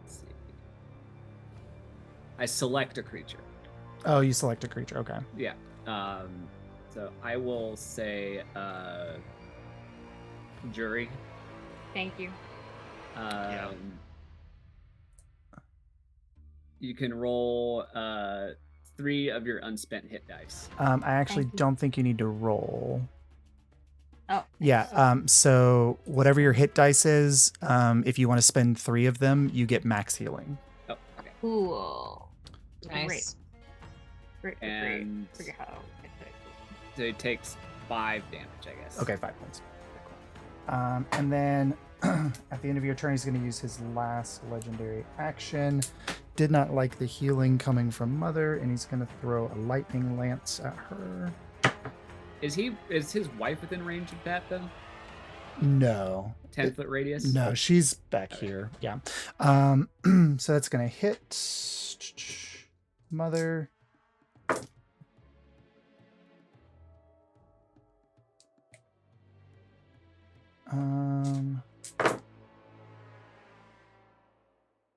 see. I select a creature. Oh, you select a creature. Okay. Yeah. So I will say Jury. Thank you. You can roll 3 of your unspent hit dice. I actually Thank you. don't think you need to roll. Oh. Yeah. So whatever your hit dice is, if you want to spend 3 of them, you get max healing. Oh, okay. Cool. Nice. Great. And Forget how. so it takes 5 damage, I guess. Okay, 5 points. And then at the end of your turn, he's going to use his last legendary action. Did not like the healing coming from Mother, and he's going to throw a lightning lance at her. Is his wife within range of that though? No. 10-foot radius? No, she's back Okay. here. Yeah. So that's going to hit Mother.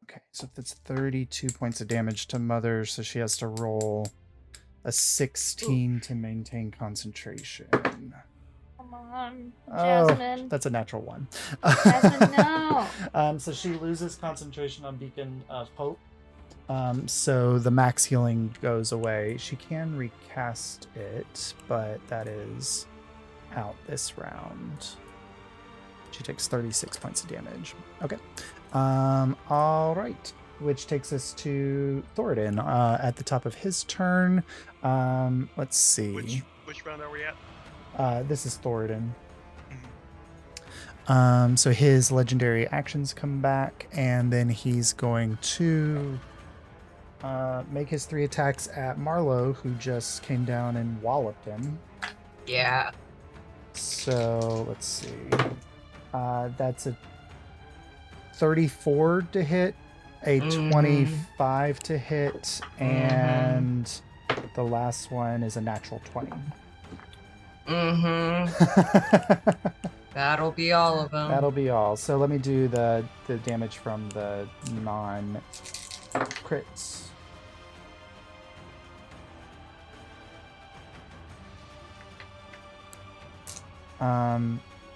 Okay, so that's 32 points of damage to Mother, so she has to roll a 16 to maintain concentration. Come on, Oh, Jasmine. that's a natural 1. Jasmine, no. So she loses concentration on Beacon of Hope. So the max healing goes away. She can recast it, but that is out this round. She takes 36 points of damage. Okay. All right. which takes us to Thoriden at the top of his turn. Let's see. Which round are we at? This is Thoriden. So his legendary actions come back, and then he's going to make his 3 attacks at Marlowe, who just came down and walloped him. Yeah. So let's see. That's a 34 to hit, a 25 to hit, and the last one is a natural 20. That'll be all of them. That'll be all. So let me do the damage from the non-crits.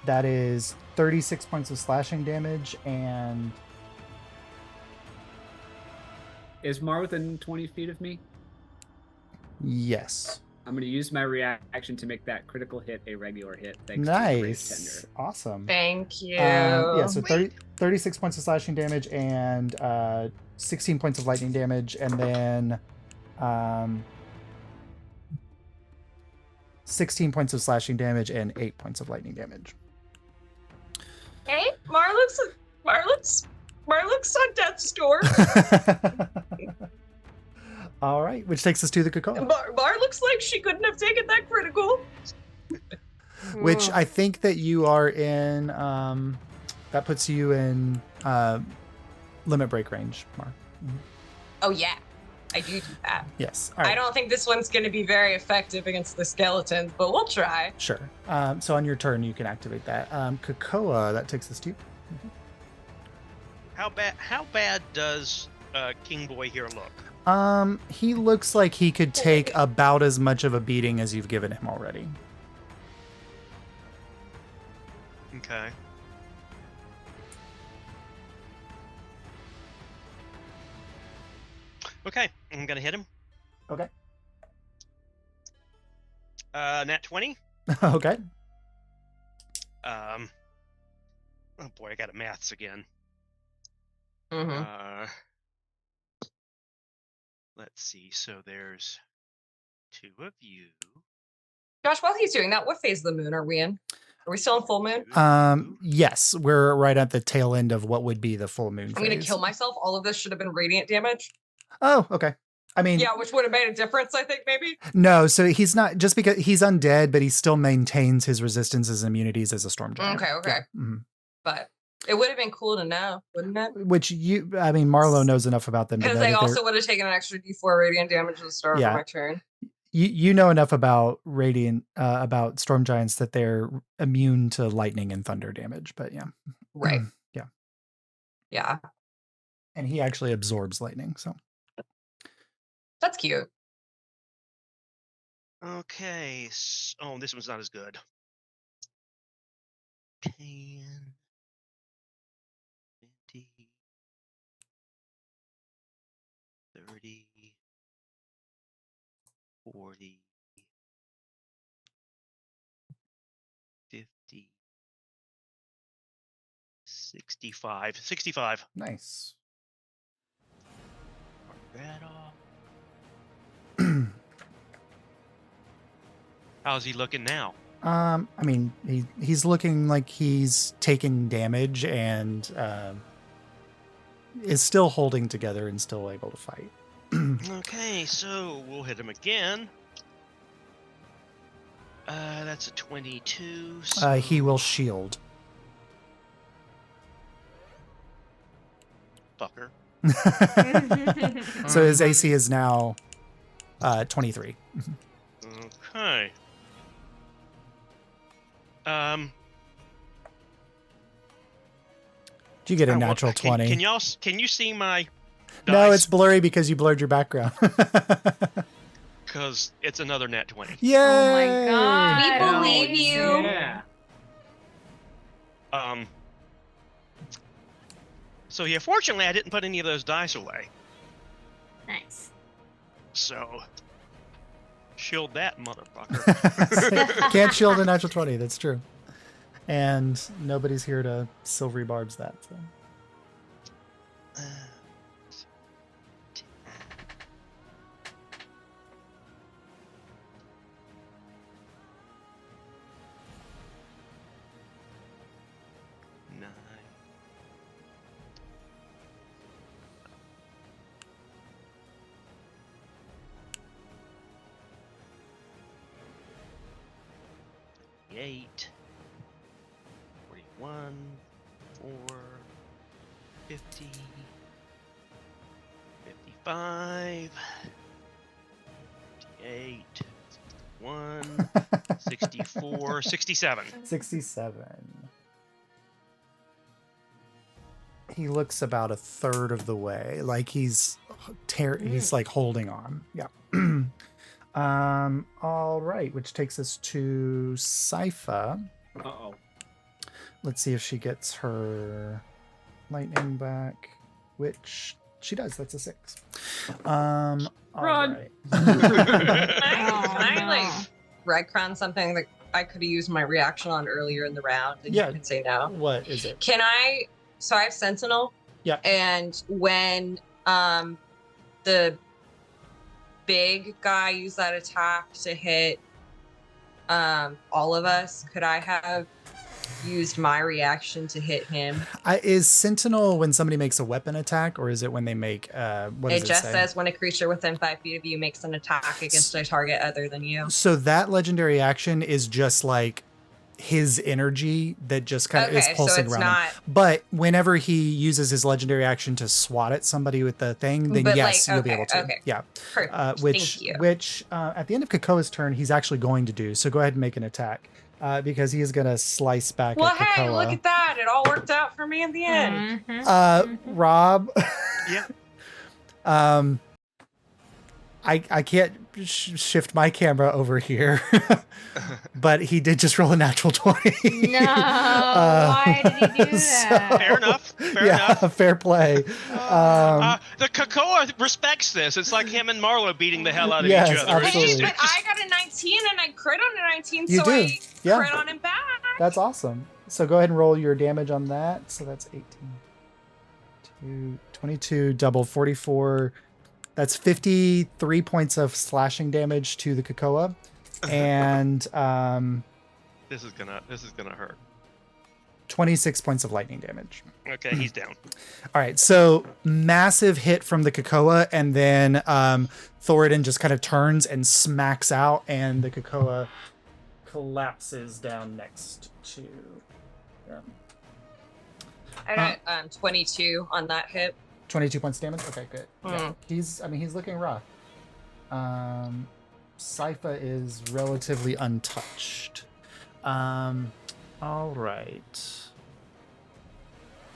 That is 36 points of slashing damage, and Is Mar within 20 feet of me? yes. I'm going to use my reaction to make that critical hit a regular hit. Thanks to the Brave Tender. Nice. Awesome. Thank you. Yeah, so 36 points of slashing damage and 16 points of lightning damage, and then 16 points of slashing damage and 8 points of lightning damage. Hey, Marlux on death's door. All right, which takes us to the Cocoa. Mar looks like she couldn't have taken that critical. Which I think that you are in. That puts you in limit break range, Mar. Oh yeah, I do that. Yes. All right. I don't think this one's going to be very effective against the skeletons, but we'll try. Sure. So on your turn, you can activate that. Cocoa, that takes us to you. How bad does King Boy here look? He looks like he could take about as much of a beating as you've given him already. Okay. Okay, I'm gonna hit him. Okay. Nat 20. Okay. Oh boy, I got a maths again. Let's see. So there's 2 of you. Josh, while he's doing that, what phase of the moon are we in? Are we still in full moon? Yes, we're right at the tail end of what would be the full moon I'm gonna phase. kill myself. All of this should have been radiant damage. Oh, okay. I mean, Yeah, which would have made a difference, I think, maybe. no, so he's not, just because he's undead, but he still maintains his resistances and immunities as a storm giant. Okay. Yeah. Mhm. But it would have been cool to know, wouldn't it? Which Marlo knows enough about them to Because know they that also would have taken an extra D4 radiant damage at the start Yeah. of my turn. you know enough about about storm giants that they're immune to lightning and thunder damage, but yeah. Right. Yeah. Yeah. And he actually absorbs lightning, so. That's cute. Okay. Oh, this one's not as good. 10, 20, 30, 40, 50, 65. 65. Nice. Mark that off. How's he looking now? I mean, he's looking like he's taking damage and is still holding together and still able to fight. Okay, so we'll hit him again. That's a 22. So... He will shield. Fucker. So his AC is now 23. Okay. Do you get a natural 20? Can you see my dice? No, it's blurry because you blurred your background. Because it's another nat 20. Yay! Oh my god. We believe you. Yeah. So yeah, fortunately I didn't put any of those dice away. Nice. So shield that motherfucker. Can't shield a natural 20, that's true. And nobody's here to silvery barbs that. So. 48, 41, 4, 50, 55, 58, 61, 64, 67. 67. He looks about a third of the way, like he's like holding on. Yeah. All right, which takes us to Sypha. Uh-oh. Let's see if she gets her lightning back, which she does. That's a 6. All Run. right. Can I no. like retcon something that I could have used my reaction on earlier in the round, and Yeah. you can say no. What is it? Can I? So I have Sentinel. Yeah. And when the big guy used that attack to hit all of us, could I have used my reaction to hit him? Is Sentinel when somebody makes a weapon attack, or is it when they make what does It just say? says when a creature within 5 feet of you makes an attack against a target other than you. So that legendary action is just like his energy that just kind of is Okay, so pulsing it's around him. not. But whenever he uses his legendary action to swat at somebody with the thing, then But, yes, like, you'll be okay, able to. okay. Yeah. Perfect. Which Thank you. at the end of Kakoa's turn, he's actually going to do. So go ahead and make an attack because he is going to slice back Well, at Kakoa. hey, look at that! It all worked out for me in the end. Rob. Yeah. I can't shift my camera over here, but he did just roll a natural 20. No, why did he do that? Fair enough. Fair enough. Fair play. The Kakoa respects this. It's like him and Marlo beating the hell out of Yes, each other. It's absolutely. Hey, but I got a 19 and I crit on a 19, You so do. I Yeah. crit on him back. That's awesome. So go ahead and roll your damage on that. So that's 18. 22 double 44. That's 53 points of slashing damage to the Kakoa. And This is gonna hurt. 26 points of lightning damage. Okay, he's down. All right, so massive hit from the Kakoa, and then Thoriden just kind of turns and smacks out, and the Kakoa collapses down next to them. I got 22 on that hit. 22 points of damage? Okay, good. Yeah. Mm. He's looking rough. Sypha is relatively untouched. All right.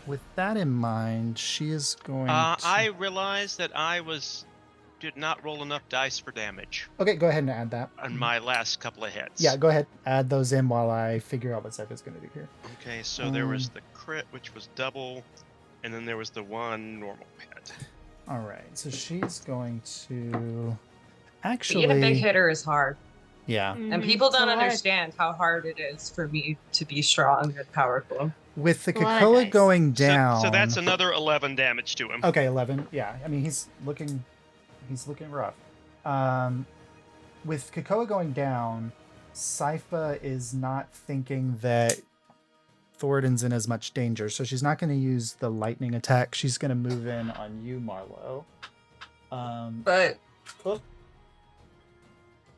With that in mind, she is going to... I realized that I did not roll enough dice for damage Okay, go ahead and add that. on my last couple of hits. Yeah, go ahead. Add those in while I figure out what Sypha's going to do here. Okay, so there was the crit, which was double, and then there was the one normal hit. All right, so she's going to... Actually... Being a big hitter is hard. Yeah. And people It's a don't lot. understand how hard it is for me to be strong and powerful. With the A lot of Kakoa dice. going down... So that's another 11 damage to him. Okay, 11. Yeah, I mean he's looking rough. With Kakoa going down, Sypha is not thinking that Thoriden's in as much danger, so she's not going to use the lightning attack. She's going to move in on you, Marlo. But Oh.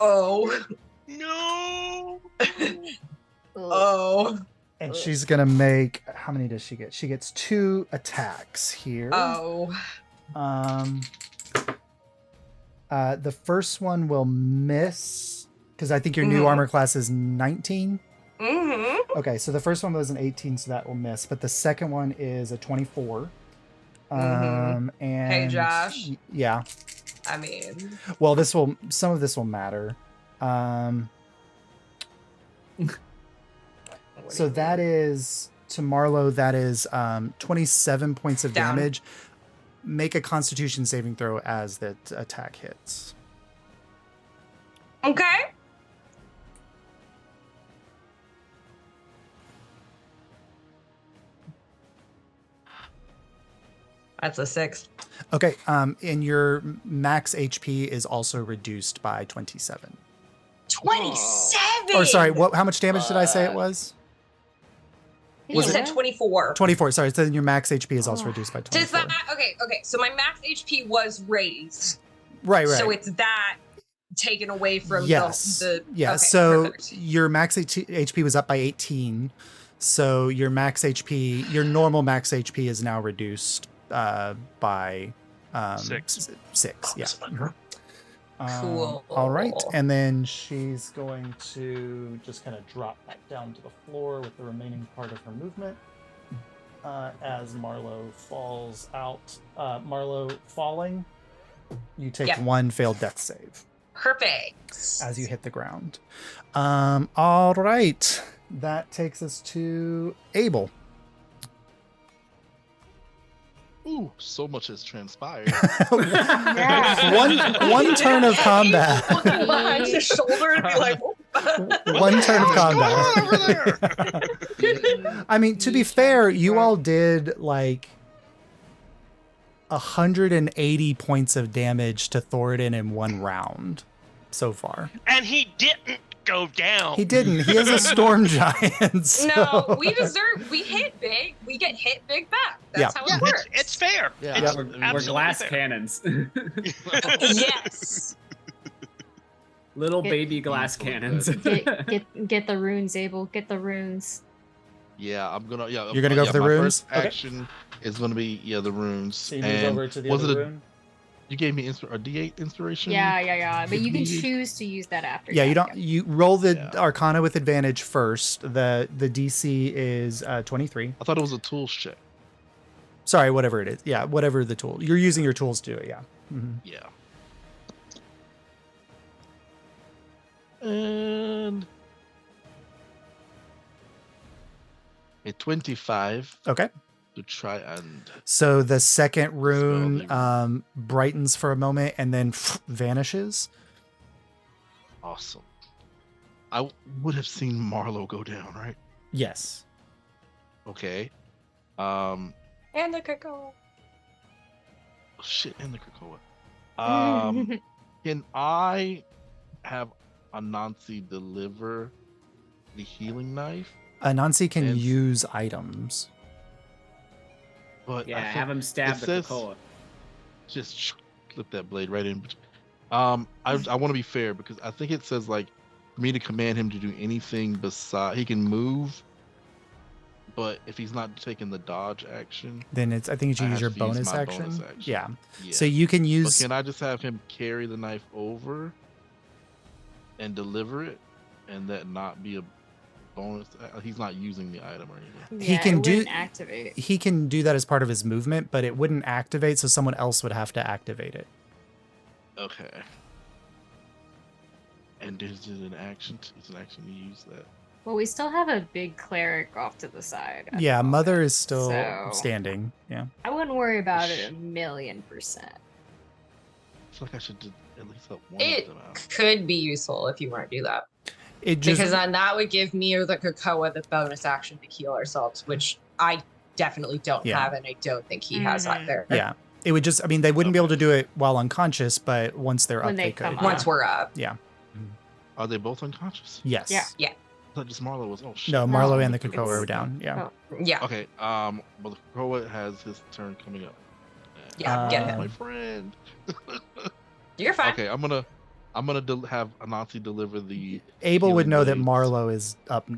oh, No! oh, And she's going to make... How many does she get? She gets 2 attacks here. oh. The first one will miss, because I think your new Mhm. armor class is 19. Mm-hmm. Okay, so the first one was an 18, so that will miss. But the second one is a 24. And Hey, Josh. Yeah. I mean, Well, some of this will matter. So that is to Marlo. That is 27 points of Down. damage. Make a Constitution saving throw as that attack hits. okay. That's a 6. Okay. And your max HP is also reduced by 27. 27. Or sorry, what? How much damage did I say it was? You Was it- said 24. 24. Sorry. So then your max HP is also reduced by 24. Does that okay? So my max HP was raised. Right. So it's that taken away from Yes. the Yeah. okay, So perfect. your max HP was up by 18. So your max HP, your normal max HP is now reduced by 6. 6. Yeah. Cool. All right. And then she's going to just kind of drop back down to the floor with the remaining part of her movement. As Marlowe falls out. Marlowe falling, you take 1 failed death save Perfect. as you hit the ground. All right. That takes us to Abel. Ooh, so much has transpired. one turn of combat. Looking behind his shoulder to be like, One turn of combat. Over there. I mean, to be fair, you all did like 180 points of damage to Thoriden in 1 round so far. And he didn't go down. He didn't. He is a storm giant. So. no, we hit big. We get hit big back. That's how it works. It's fair. Yeah. It's We're absolutely glass fair. cannons. Yes. Little baby glass cannons. Get the runes, Abel. Get the runes. Yeah, I'm gonna. Yeah, You're gonna go for the my runes? First action is gonna be the runes. So you move And over to the was other it a- rune? You gave me a D8 inspiration. Yeah. But you can Indeed. choose to use that after. Yeah, you don't. You roll the Yeah. Arcana with advantage first. The DC is 23. I thought it was a tools check. Sorry, whatever it is. Yeah, whatever the tool. You're using your tools to do it. Yeah. Mhm. Yeah. And a 25 Okay. to try and So the second rune the- brightens for a moment and then vanishes. awesome. I would have seen Marlowe go down, right? Yes. Okay. And the cacao. Shit, and the Krakoa. Can I have Anansi deliver the healing knife? Anansi can And- use items. But Yeah, I think have him stab it the says- Krakoa. just flip that blade right in. I want to be fair because I think it says like for me to command him to do anything beside he can move, but if he's not taking the dodge action, Then it's. I think you should I use your have to use bonus my action. bonus action. Yeah. yeah. So you can But use. can I just have him carry the knife over and deliver it, and that not be a bonus? He's not using the item or anything. He can it do- wouldn't activate. He can do that as part of his movement, but it wouldn't activate, so someone else would have to activate it. Okay. And is it an action? It's an action to use that. Well, we still have a big cleric off to the side. at Yeah, the Mother moment, is still so standing. Yeah. I wouldn't worry about it 1,000,000%. I feel like I should at least help one It of them out. could be useful if you want to do that. It just. Because then that would give me or the cacao the bonus action to heal ourselves, which I definitely don't Yeah. have, and I don't think he has Mhm. either. Yeah. It would just. I mean, they wouldn't be able to do it while unconscious, but once they're When up, they they come could. up. Once we're up. Yeah. Are they both unconscious? Yes. Yeah. I thought just Marlowe was. Oh shit. No, Marlowe No, and the Krakoa it's- are down. Yeah. Oh, Yeah. Okay. Well, the Krakoa has his turn coming up. Yeah, get Uh, My him. friend. You're fine. Okay, I'm gonna have Anansi deliver the. Abel would healing know that blades. Marlowe is up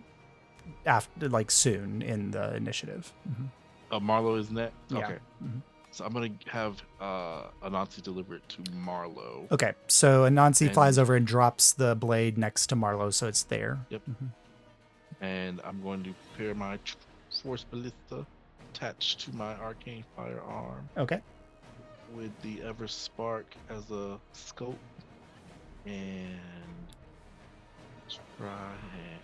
after, like, soon in the initiative. Mhm. Marlowe is next. Yeah. Okay. Mhm. So I'm gonna have Anansi deliver it to Marlowe. Okay, so Anansi And- flies over and drops the blade next to Marlowe, so it's there. Yep. Mhm. And I'm going to prepare my Force Ballista attached to my Arcane Firearm Okay. with the Ever Spark as a scope. And try and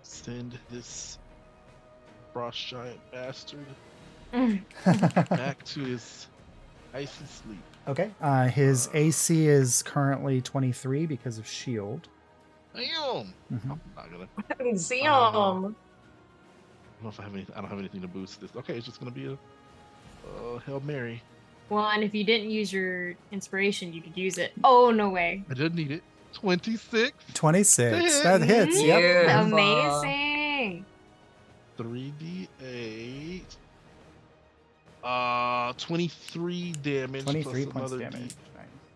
send this frost giant bastard back to his icy sleep. Okay. His AC is currently 23 because of shield. Damn! Mhm. I'm not gonna. See Uh, him. I don't know if I have any. I don't have anything to boost this. Okay, it's just gonna be a Hail Mary. Well, and if you didn't use your inspiration, you could use it. Oh, no way. I didn't need it. 26, 26. That hits. Yep. Yeah. Amazing. 3d8. 23 damage 23 plus points another damage.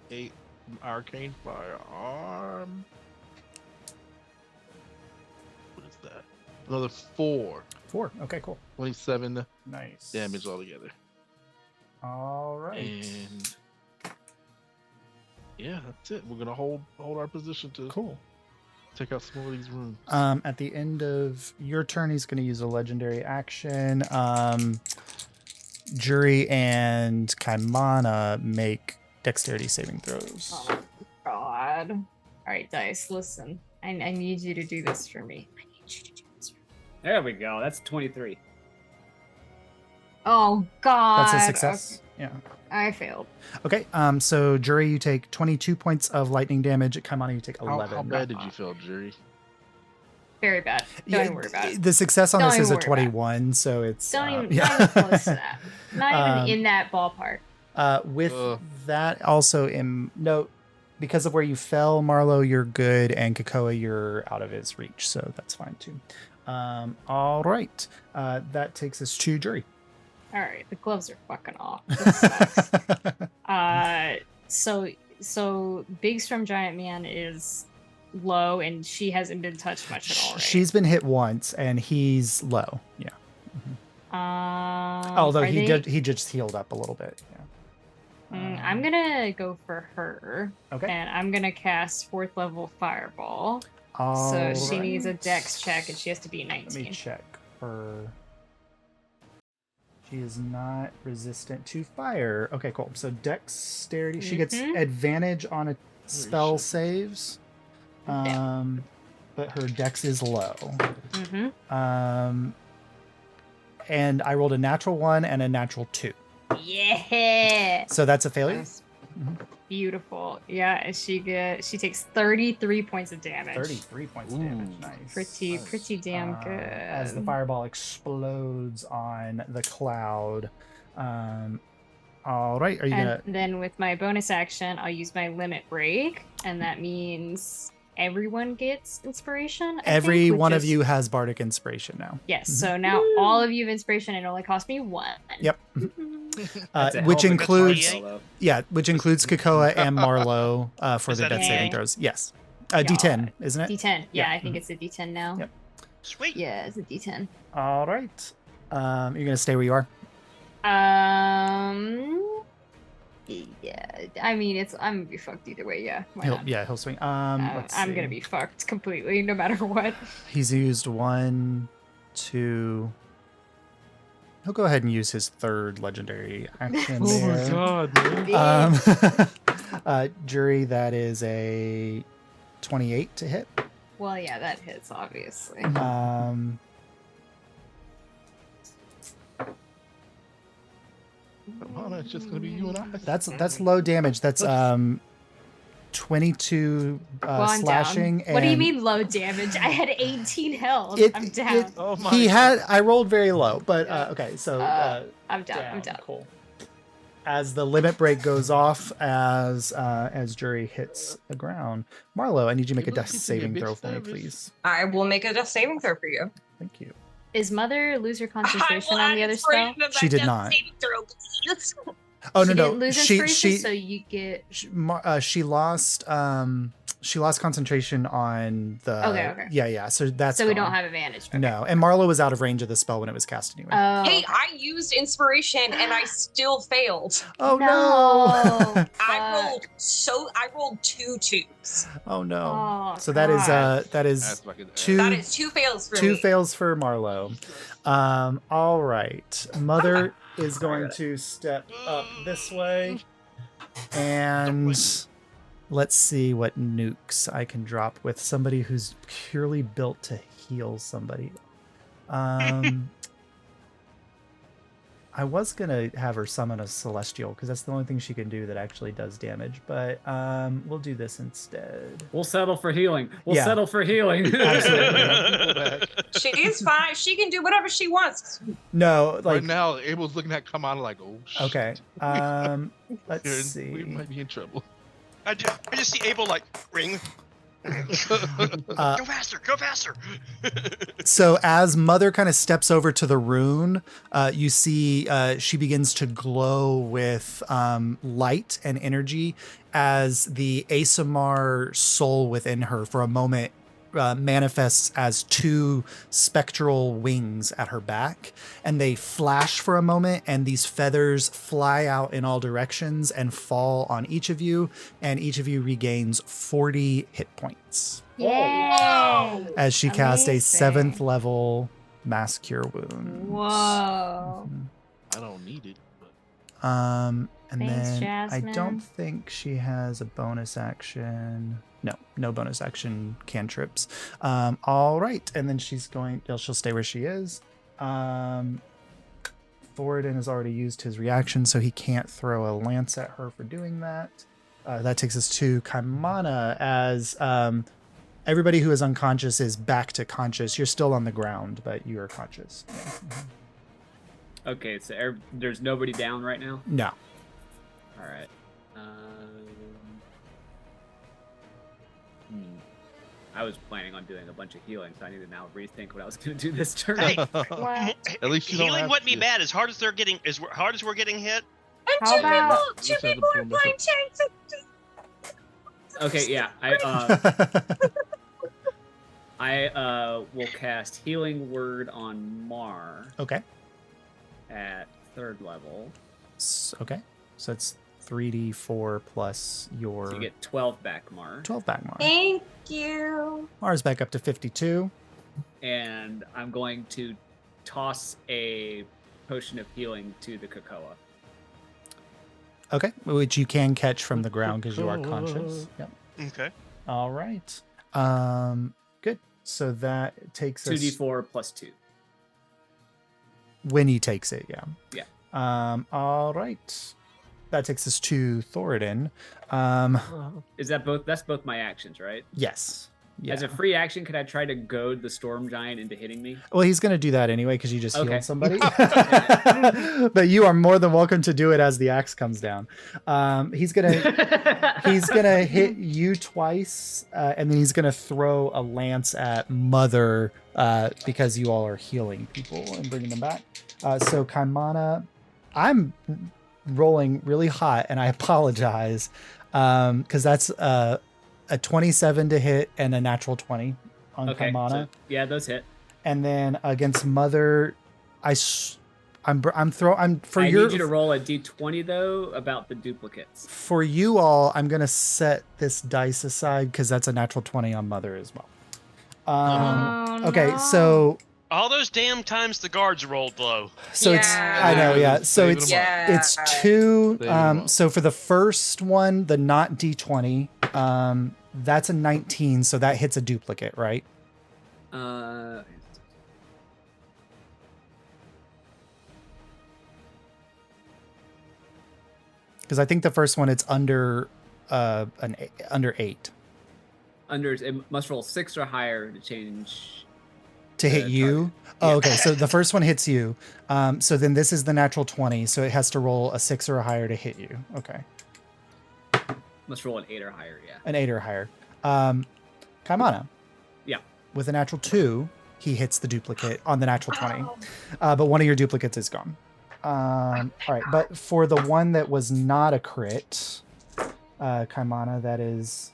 d8 arcane firearm. What is that? Another 4. 4. Okay, cool. 27 Nice. damage altogether. All right. And yeah, that's it. We're gonna hold our position to Cool. take out some of these rooms. At the end of your turn, he's going to use a legendary action. Jury and Kaimana make dexterity saving throws. Oh God. All right, Dice, listen. I need you to do this for me. I need you to do this for me. There we go. That's 23. Oh God. That's a success. Yeah. Okay, I failed. Okay. So Jury, you take 22 points of lightning damage. Kaimana, you take 11. How bad did you feel, Jury? Very bad. Don't even worry about it. The success on Don't this is a even worry about it. 21, so it's Don't even, yeah. not even close to that. Not even in that ballpark. With that, also because of where you fell, Marlo, you're good, and Kakoa, you're out of his reach, so that's fine too. All right, that takes us to Jury. All right, the gloves are fucking off. This sucks. So Big Storm Giant Man is low, and she hasn't been touched much at all, right? She's been hit once, and he's low. Yeah. Although he just healed up a little bit. Yeah. I'm gonna go for her. Okay. And I'm gonna cast 4th level Fireball. So she needs a Dex check, and she has to be 19. Let me check her. She is not resistant to fire. Okay, cool. So dexterity. She gets advantage on a spell saves. But her dex is low. And I rolled a natural 1 and a natural 2. Yeah. So that's a failure. Nice. Beautiful. Yeah, and she takes 33 points of damage. 33 points of damage. Nice. Pretty damn good. As the fireball explodes on the cloud. All right. Are you gonna? Then with my bonus action, I'll use my limit break, and that means everyone gets inspiration. Every one of you has bardic inspiration now. Yes. So now all of you have inspiration, and it only cost me 1. Yep. Which Which includes D8? which includes Kakoa and Marlo for Is the that death a saving D10? throws. Yes. D10, isn't it? D10. Yeah, Yeah. I think it's a D10 now. Yep. Sweet. Yeah, it's a D10. All right. You're gonna stay where you are. Yeah. I mean, I'm gonna be fucked either way. Yeah. Why not? He'll swing. Let's I'm see. gonna be fucked completely, no matter what. He's used 1, 2. He'll go ahead and use his 3rd legendary action there. God, man. Jury, that is a 28 to hit. Well, yeah, that hits obviously. Come on, it's just gonna be you and I. That's low damage. That's 22 Well, I'm slashing. down. What do you and mean low damage? I had 18 health. I'm down. Oh my He God. had. I rolled very low, but okay. So I'm down. I'm down. Cool. As the limit break goes off, as Jury hits the ground, Marlo, I need you to make a You death look at saving me, throw bitch for me, savage. please. I will make a death saving throw for you. Thank you. Is Mother lose her concentration I will on the add other spell? inspiration to She that did death not. saving throw, please. Oh She no, didn't lose inspiration, so you get. she lost concentration on the. Okay. Yeah. So that's. So we don't gone. have advantage. Okay. No, and Marlo was out of range of the spell when it was cast anyway. Oh, Hey, I used inspiration and I still failed. Oh no! I rolled 2 twos. Oh no! Oh, So that is God. that is That's fucking two That is 2 fails for two me. fails for Marlo. All right, Mother is going to step up this way, and let's see what nukes I can drop with somebody who's purely built to heal somebody. I was gonna have her summon a celestial because that's the only thing she can do that actually does damage, but we'll do this instead. We'll settle for healing. We'll Yeah. settle for healing. Absolutely. She is fine. She can do whatever she wants. No, right like now, Abel's looking at Kamala like, oh shit. okay. Let's We see. might be in trouble. I just see Abel like ring. Go faster! Go faster! So as Mother kind of steps over to the rune, you see she begins to glow with light and energy as the Asamar soul within her for a moment manifests as two spectral wings at her back, and they flash for a moment, and these feathers fly out in all directions and fall on each of you, and each of you regains 40 hit points Yay! as she casts a Amazing. 7th level Mass Cure Wounds. Whoa. I don't need it. But... And Thanks, then Jasmine. I don't think she has a bonus action. No bonus action cantrips. All right, and then she'll stay where she is. Thoriden has already used his reaction, so he can't throw a lance at her for doing that. That takes us to Kaimana as everybody who is unconscious is back to conscious. You're still on the ground, but you are conscious. Okay, so there's nobody down right now? No. All right. I was planning on doing a bunch of healing, so I need to now rethink what I was going to do this turn. Hey, What? At least you don't healing have wouldn't be to. bad. As hard as we're getting And How about- two Let's have people the are pull back playing up. tanks. Okay, yeah. I will cast Healing Word on Mar Okay. at 3rd level. Okay. So it's 3d4 plus your So you get 12 back, Mar. 12 back, Mar. Thank you. Mars back up to 52. And I'm going to toss a potion of healing to the Cocoa. Okay. Which you can catch from the ground because you are conscious. Yep. Okay. All right. Good. So that takes us 2d4 plus 2. when he takes it. Yeah. Yeah. All right. That takes us to Thoriden. Is that both? That's both my actions, right? Yes. Yeah. As a free action, could I try to goad the Storm Giant into hitting me? Well, he's going to do that anyway because you just Okay. healed somebody. But you are more than welcome to do it as the axe comes down. He's gonna hit you twice, and then he's gonna throw a lance at Mother because you all are healing people and bringing them back. So Kaimana, I'm rolling really hot, and I apologize because that's a 27 to hit and a natural 20 on Kaimana. So, yeah, those hit. And then against Mother, I need you to roll a d20 though about the duplicates. for you all, I'm gonna set this dice aside because that's a natural 20 on Mother as well. Oh, Okay, no. so All those damn times the guards rolled low. it's Yeah. I know, yeah. So Saving it's them up. Yeah. it's two. Saving them up. So for the first one, the not D20, that's a 19, so that hits a duplicate, right? Because I think the first one it's under under 8 It must roll 6 or higher to change. to hit target. you. Oh, Yeah. okay. So the first one hits you. So then this is the natural 20, so it has to roll a 6 or higher to hit you. Okay. Must roll an 8 or higher. Yeah. An 8 or higher. Kaimana. Yeah. With a natural 2, he hits the duplicate on the natural 20. But one of your duplicates is gone. All right. But for the one that was not a crit, Kaimana, that is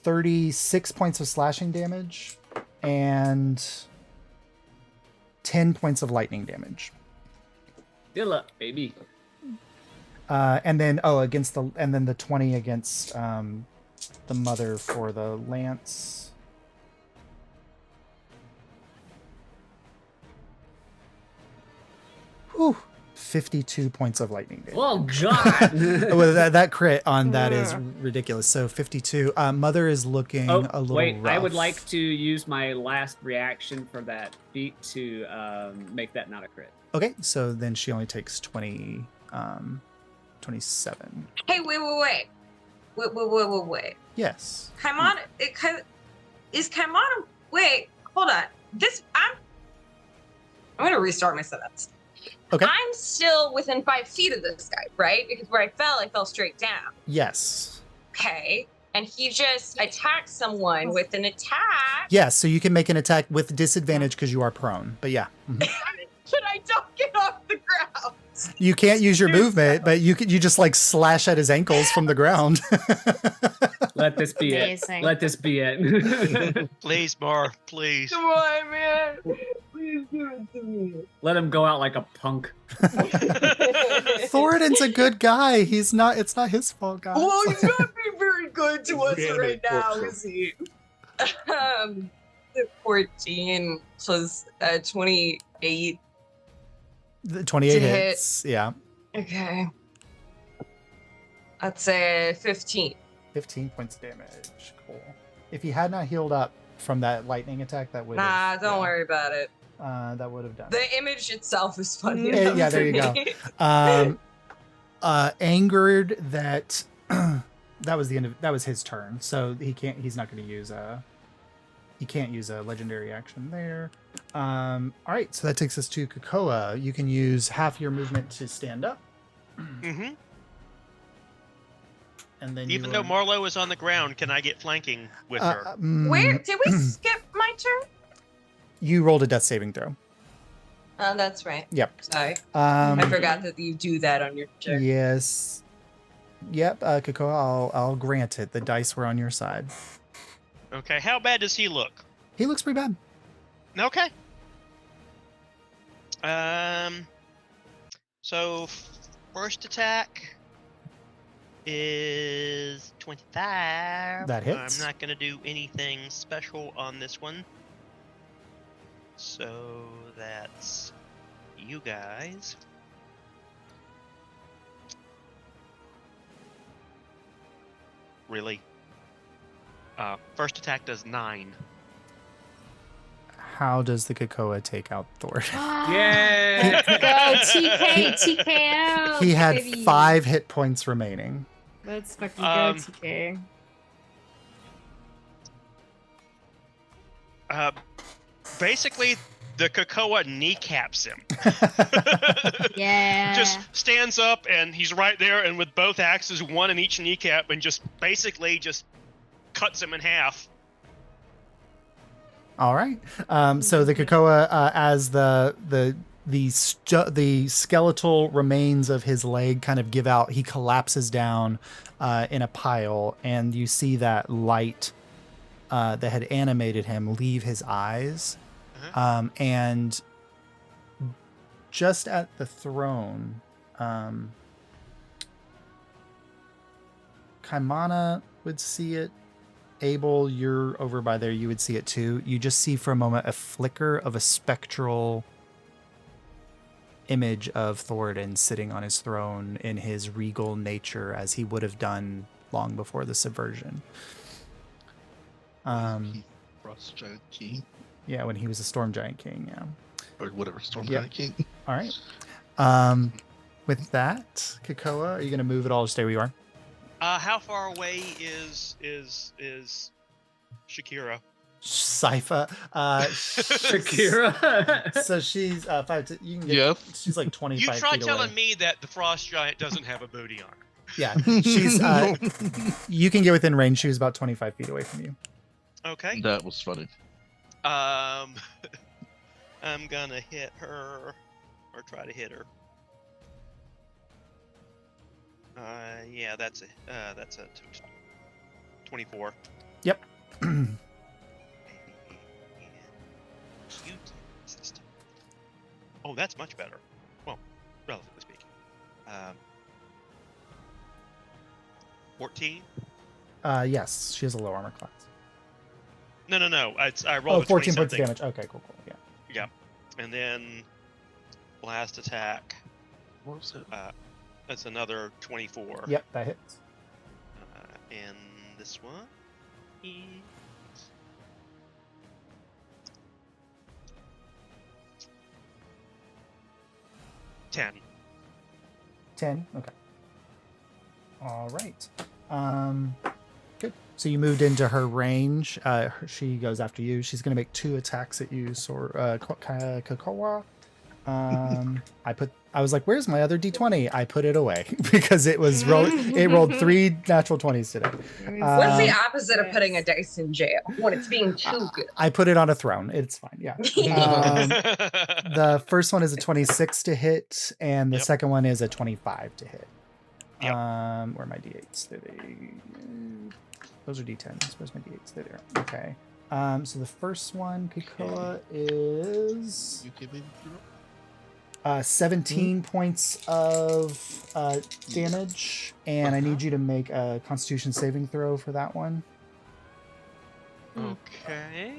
36 points of slashing damage and 10 points of lightning damage. Deal up, baby. And then the 20 against the Mother for the lance. Whew, 52 points of lightning damage. Oh God. Well, that crit on that is ridiculous. So 52. Mother is looking a little wait! rough. I would like to use my last reaction for that feat to make that not a crit. Okay, so then she only takes 27. Hey, wait. Yes. Kaimana, is Kaimana? Wait, hold on. I'm gonna restart my sentence. Okay. I'm still within 5 feet of this guy, right? Because where I fell straight down. Yes. Okay. And he just attacked someone with an attack. Yes, so you can make an attack with disadvantage because you are prone. But yeah. Mhm. But I don't get off the ground. You can't use your movement, but you just like slash at his ankles from the ground. Let this be Amazing. it. Let this be it. Please, Mar, please. Come on, man. Please do it to me. Let him go out like a punk. Thoriden's a good guy. It's not his fault, guys. Well, he's not being very good to us Yeah, right now, poor is he? 14 plus 28. The 28 To hit. hits. Yeah. Okay. I'd say 15. 15 points of damage. Cool. If he had not healed up from that lightning attack, that would Nah, don't worry about it. That would have done it. The image itself is funny. Yeah, enough there to you go. me. Angered that that was the end of that was his turn, so he's not going to use he can't use a legendary action there. All right, so that takes us to Kakoa. You can use half your movement to stand up, Mm-hmm. and then Even though Marlo is on the ground, can I get flanking with her? Where did we skip my turn? You rolled a death saving throw. Oh, that's right. Yep. Sorry. I I forgot that you do that on your turn. Yes. Yep, Kakoa, I'll grant it. The dice were on your side. Okay, how bad does he look? He looks pretty bad. Okay. So first attack is 25. That hits. I'm not gonna do anything special on this one. So that's you guys. Really? First attack does 9. How does the Kakoa take out Thoriden? Yeah. Let's go. TKO. He had baby. 5 hit points remaining. Let's fucking go, Um, TK. Basically, the Kakoa kneecaps him. Yeah. Just stands up and he's right there, and with both axes, one in each kneecap, and just basically just cuts him in half. All right. So the Kakoa, as the skeletal remains of his leg kind of give out, he collapses down in a pile, and you see that light that had animated him leave his eyes. And just at the throne, Kaimana would see it. Abel, you're over by there. You would see it too. You just see for a moment a flicker of a spectral image of Thoriden sitting on his throne in his regal nature, as he would have done long before the subversion. Frost Giant King, Yeah, when he was a Storm Giant King. Yeah. or whatever, Storm Yep. Giant King. All right. With that, Kakoa, are you going to move at all or stay where you are? How far away is Shakira? Sypha. Shakira. So she's 5 to, you can get, Yes. she's like 25 You try feet telling away. me that the frost giant doesn't have a booty on her. Yeah, she's you can get within range. She was about 25 feet away from you. Okay. That was funny. I'm gonna hit her, or try to hit her. Yeah, that's a 24. Yep. Oh, that's much better. Well, relatively speaking. 14? Yes, she has a low armor class. No. I rolled a 14 points 20-something. of damage. Okay, cool. Yeah. Yeah. And then blast attack. What was it? That's another 24. Yep, that hits. And this one is 10. 10. Okay. All right. Good. So you moved into her range. She goes after you. She's going to make 2 attacks at you. So, Kakoa. I was like, where's my other D20? I put it away because it rolled 3 natural 20s today. What's the opposite of putting a dice in jail? When it's being too good. I put it on a throne. It's fine. Yeah. The first one is a 26 to hit, and the second one is a 25 to hit. Yep. Where are my D8s? Those are D10s. Where's my D8s? There. Okay. So the first one, Kikoa, is 17 points of damage, and I need you to make a Constitution saving throw for that one. Okay.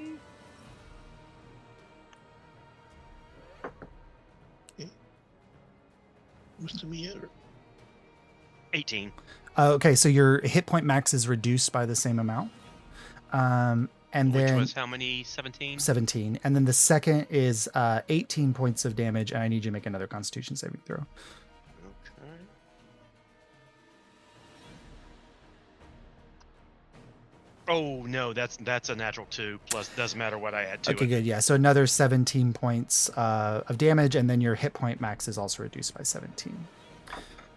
What's to me ever? 18. Okay, so your hit point max is reduced by the same amount. And Which then was how many? 17? 17. And then the second is 18 points of damage, and I need you to make another Constitution saving throw. Okay. Oh no, that's a natural 2. Plus, doesn't matter what I add to Okay, it. good. Yeah, so another 17 points of damage, and then your hit point max is also reduced by 17.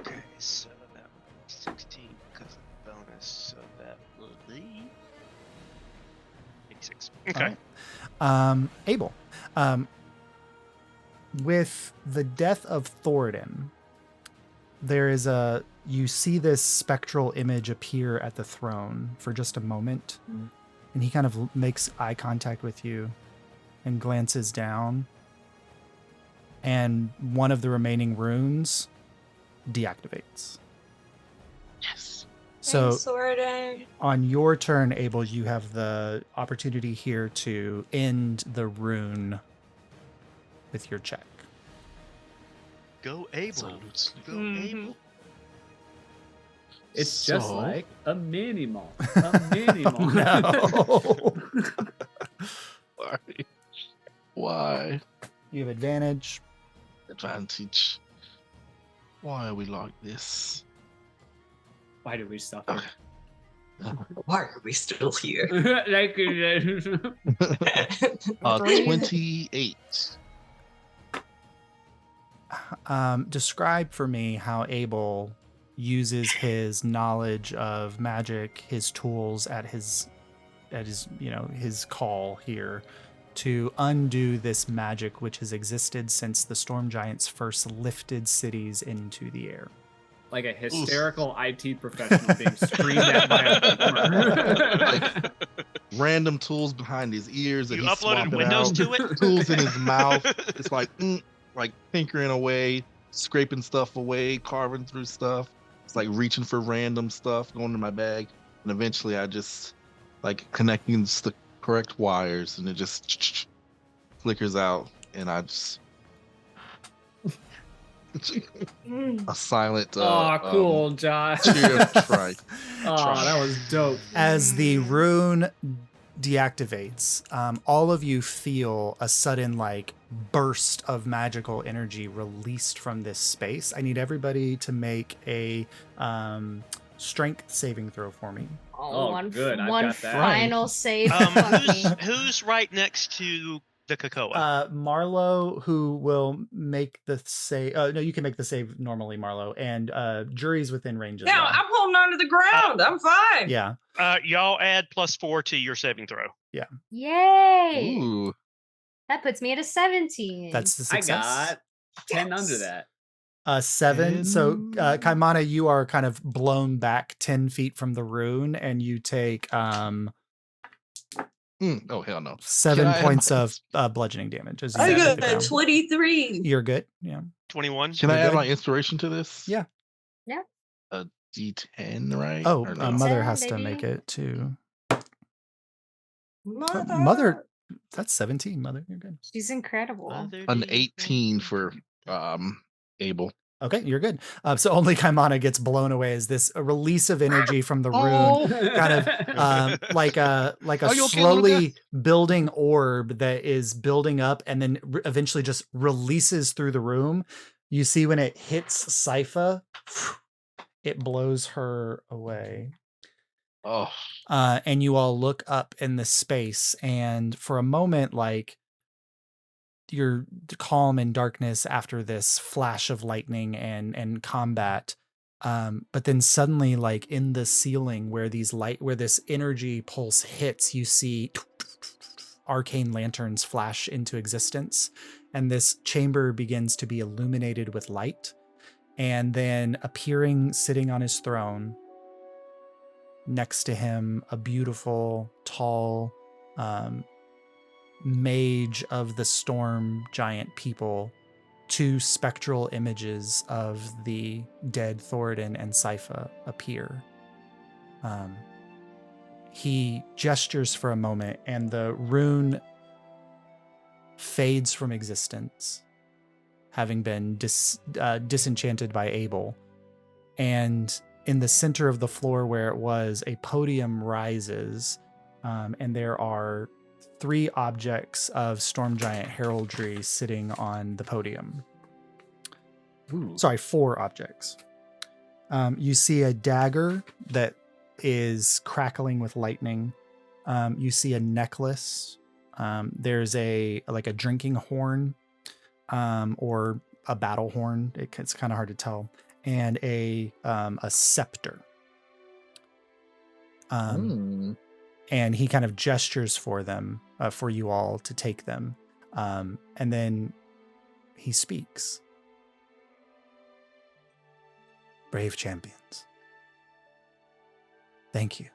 Okay, so that was 16 because of the bonus, so that will be 86. Okay. All right. Abel, with the death of Thoriden, you see this spectral image appear at the throne for just a moment, and he kind of makes eye contact with you and glances down, and one of the remaining runes deactivates. Yes. So Thoriden. on your turn, Abel, you have the opportunity here to end the rune with your check. Go Abel. Salutes. Go Mhm. Abel. It's just So- like a mini mall. A mini mall. No. Why? Why? You have advantage. Advantage. Why are we like this? Why do we suffer? Why are we still here? Like, 28. Describe for me how Abel uses his knowledge of magic, his tools at his his call here to undo this magic which has existed since the storm giants first lifted cities into the air. like a hysterical IT professional being screamed at by a boomer. Like, random tools behind his ears that You he's uploaded swapping Windows out. to it? Tools in his mouth. It's like tinkering away, scraping stuff away, carving through stuff. It's like reaching for random stuff, going in my bag, and eventually I just like connecting the correct wires, and it just flickers out, and I just a silent. Cool, Josh. Cheer of triumph. That was dope. As the rune deactivates, all of you feel a sudden like burst of magical energy released from this space. I need everybody to make a strength saving throw for me. Oh, good. I've One got that. final save. for me. Who's right next to the Cocoa? Marlo, who will make the save. No, you can make the save normally, Marlo, and Jury's within range as Yeah, well. I'm holding on to the ground. I'm fine. Yeah. Y'all add +4 to your saving throw. Yay! Ooh. That puts me at a 17. That's the I success. got 10 Yes. under that. 7. So, Ten. Kaimana, you are kind of blown back 10 feet from the rune, and you take Oh hell no. 7 Can I add points my- of bludgeoning damage. As you I hit got the ground. 23. You're good. Yeah. 21. Can I You're add good? my inspiration to this? Yeah. Yeah. A D10, right? Oh, Or no? Mother 10, has to baby. make it too. Mother. Mother, that's 17. Mother, you're good. She's incredible. An 18 for Abel. Okay, you're good. So only Kaimana gets blown away as this a release of energy from the rune, kind of like a Are you okay, little slowly building orb that is building up and then eventually just releases through the room. You see when it hits Sypha, it blows her away. Oh, And you all look up in the space, and for a moment, like you're calm in darkness after this flash of lightning and combat. But then suddenly, like in the ceiling where this energy pulse hits, you see arcane lanterns flash into existence, and this chamber begins to be illuminated with light. And then appearing, sitting on his throne, next to him, a beautiful, tall mage of the storm giant people, two spectral images of the dead Thoriden and Sypha appear. He gestures for a moment, and the rune fades from existence, having been disenchanted by Abel. And in the center of the floor where it was, a podium rises, and there are 3 objects of Storm Giant heraldry sitting on the podium. Ooh. Sorry, 4 objects. You see a dagger that is crackling with lightning. You see a necklace. There's a drinking horn, or a battle horn. It's kind of hard to tell. And a scepter. And he kind of gestures for them, for you all to take them. And then he speaks. Brave champions, thank you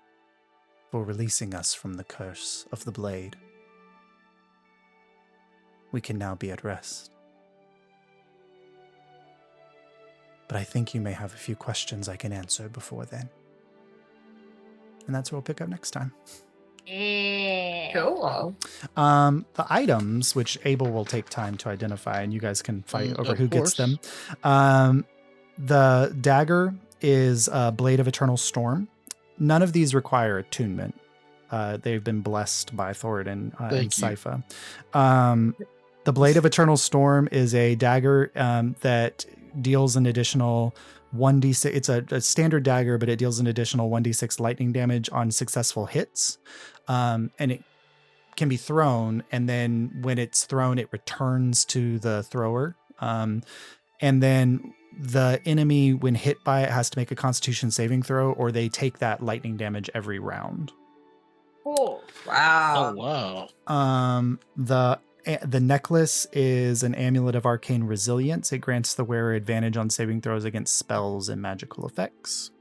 for releasing us from the curse of the blade. We can now be at rest. But I think you may have a few questions I can answer before then. And that's where we'll pick up next time. Cool. The items, which Abel will take time to identify, and you guys can fight over who gets them. The dagger is a Blade of Eternal Storm. None of these require attunement. They've been blessed by Thoriden and Sypha. The Blade of Eternal Storm is a dagger that deals an additional 1d6. It's a standard dagger, but it deals an additional 1d6 lightning damage on successful hits. And it can be thrown, and then when it's thrown, it returns to the thrower. And then the enemy, when hit by it, has to make a Constitution saving throw, or they take that lightning damage every round. Cool. Wow. Oh wow. The necklace is an amulet of arcane resilience. It grants the wearer advantage on saving throws against spells and magical effects.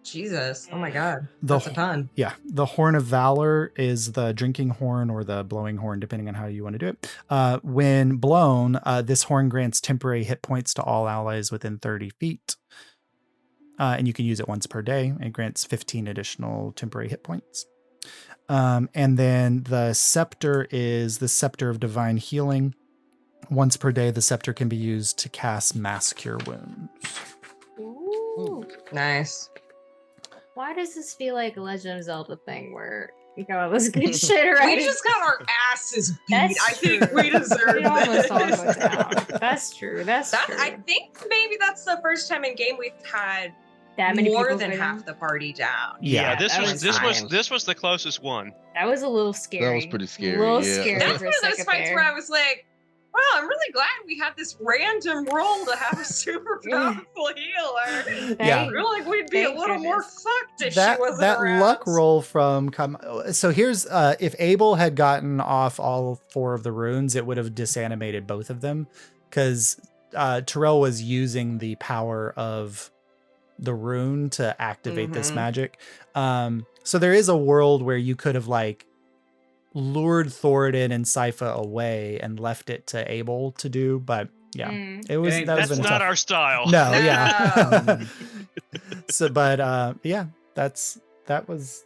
Jesus. Oh my God. The That's a ton. Yeah. The Horn of Valor is the drinking horn or the blowing horn, depending on how you want to do it. When blown, this horn grants temporary hit points to all allies within 30 feet. And you can use it once per day. It grants 15 additional temporary hit points. And then the scepter is the Scepter of Divine Healing. Once per day, the scepter can be used to cast Mass Cure Wounds. Ooh. Nice. Why does this feel like a Legend of Zelda thing where you got all this good shit right? We just got our asses beat. That's I think true. we deserve We almost all this. go down. That's true. That's true. I think maybe that's the first time in game we've had that many more people than go half down? the party down. Yeah, this that was was this was fine. this was the closest one. That was a little scary. That was pretty scary, A little yeah. scary That's for one a of those second fights there. where I was like, wow, I'm really glad we had this random roll to have a super powerful healer. Yeah. I feel like we'd be a Thank little more goodness. fucked if she That wasn't around. luck roll from so here's if Abel had gotten off all 4 of the runes, it would have disanimated both of them, because Terrell was using the power of the rune to activate this Mhm. magic. So there is a world where you could have like lured Thoriden and Sypha away and left it to Abel to do, but yeah, Mm. it was It ain't- that was That's been not tough. our style. No, No. yeah. So, but yeah, that was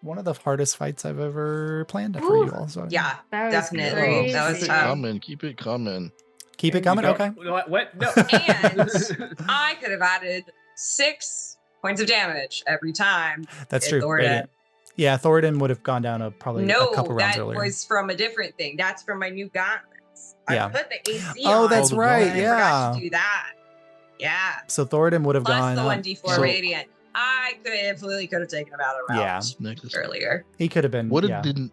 one of the hardest fights I've ever planned for you all. So Yeah, That was definitely. crazy. That was keep it tough. coming. Keep it coming. keep it coming. No, Okay, What? No. And I could have added 6 points of damage every time. that's It true. Thoriden. Radiant. Yeah, Thoriden would have gone down probably No, a couple rounds that earlier. was from a different thing. That's from my new gauntlets. Yeah. I put the AC Oh, on. that's the right. I forgot to Yeah. do that. Yeah. So Thoriden would have Plus gone. the up. 1d4 So- radiant. I could have taken him out of round Yeah. Necklace. earlier. He could have been. What yeah. didn't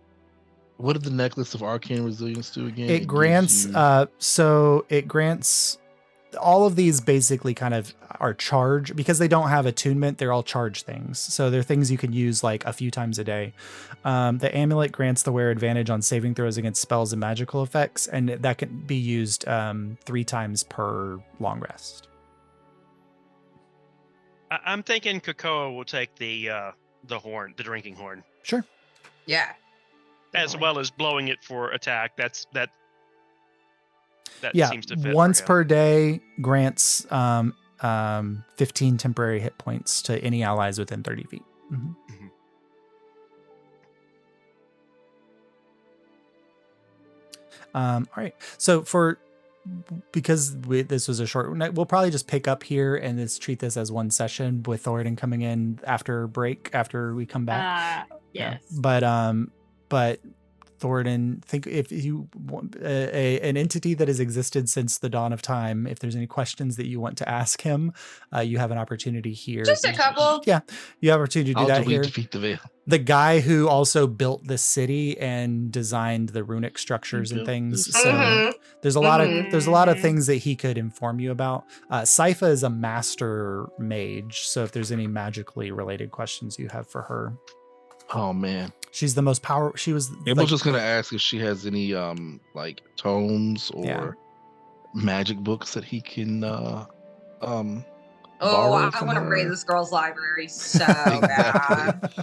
What did the necklace of arcane resilience do again? It grants it grants all of these basically kind of are charge because they don't have attunement. They're all charge things. So they're things you can use like a few times a day. The amulet grants the wearer advantage on saving throws against spells and magical effects. And that can be used 3 times per long rest. I'm thinking Krakoa will take the horn, the drinking horn, Sure. Yeah. as well as blowing it for attack. That Yeah. seems to fit. Once for him. per day grants 15 temporary hit points to any allies within 30 feet. Mhm. All right. So because this was a short, we'll probably just pick up here and treat this as one session with Thoriden coming in after break, after we come back. Yes. But Thoriden, think if you want an entity that has existed since the dawn of time, if there's any questions that you want to ask him, you have an opportunity here. Just a couple. Yeah, you have an opportunity to do I'll that delete here. defeat the veil. The guy who also built the city and designed the runic structures and built things. the So Mhm. there's a lot of Mhm. things that he could inform you about. Sypha is a master mage, so if there's any magically related questions you have for her, Oh man. she's the most powerful. She was I like, was just gonna ask if she has any like tomes or Yeah. magic books that he can Oh, borrow I from want to her. raid this girl's library so bad. Exactly.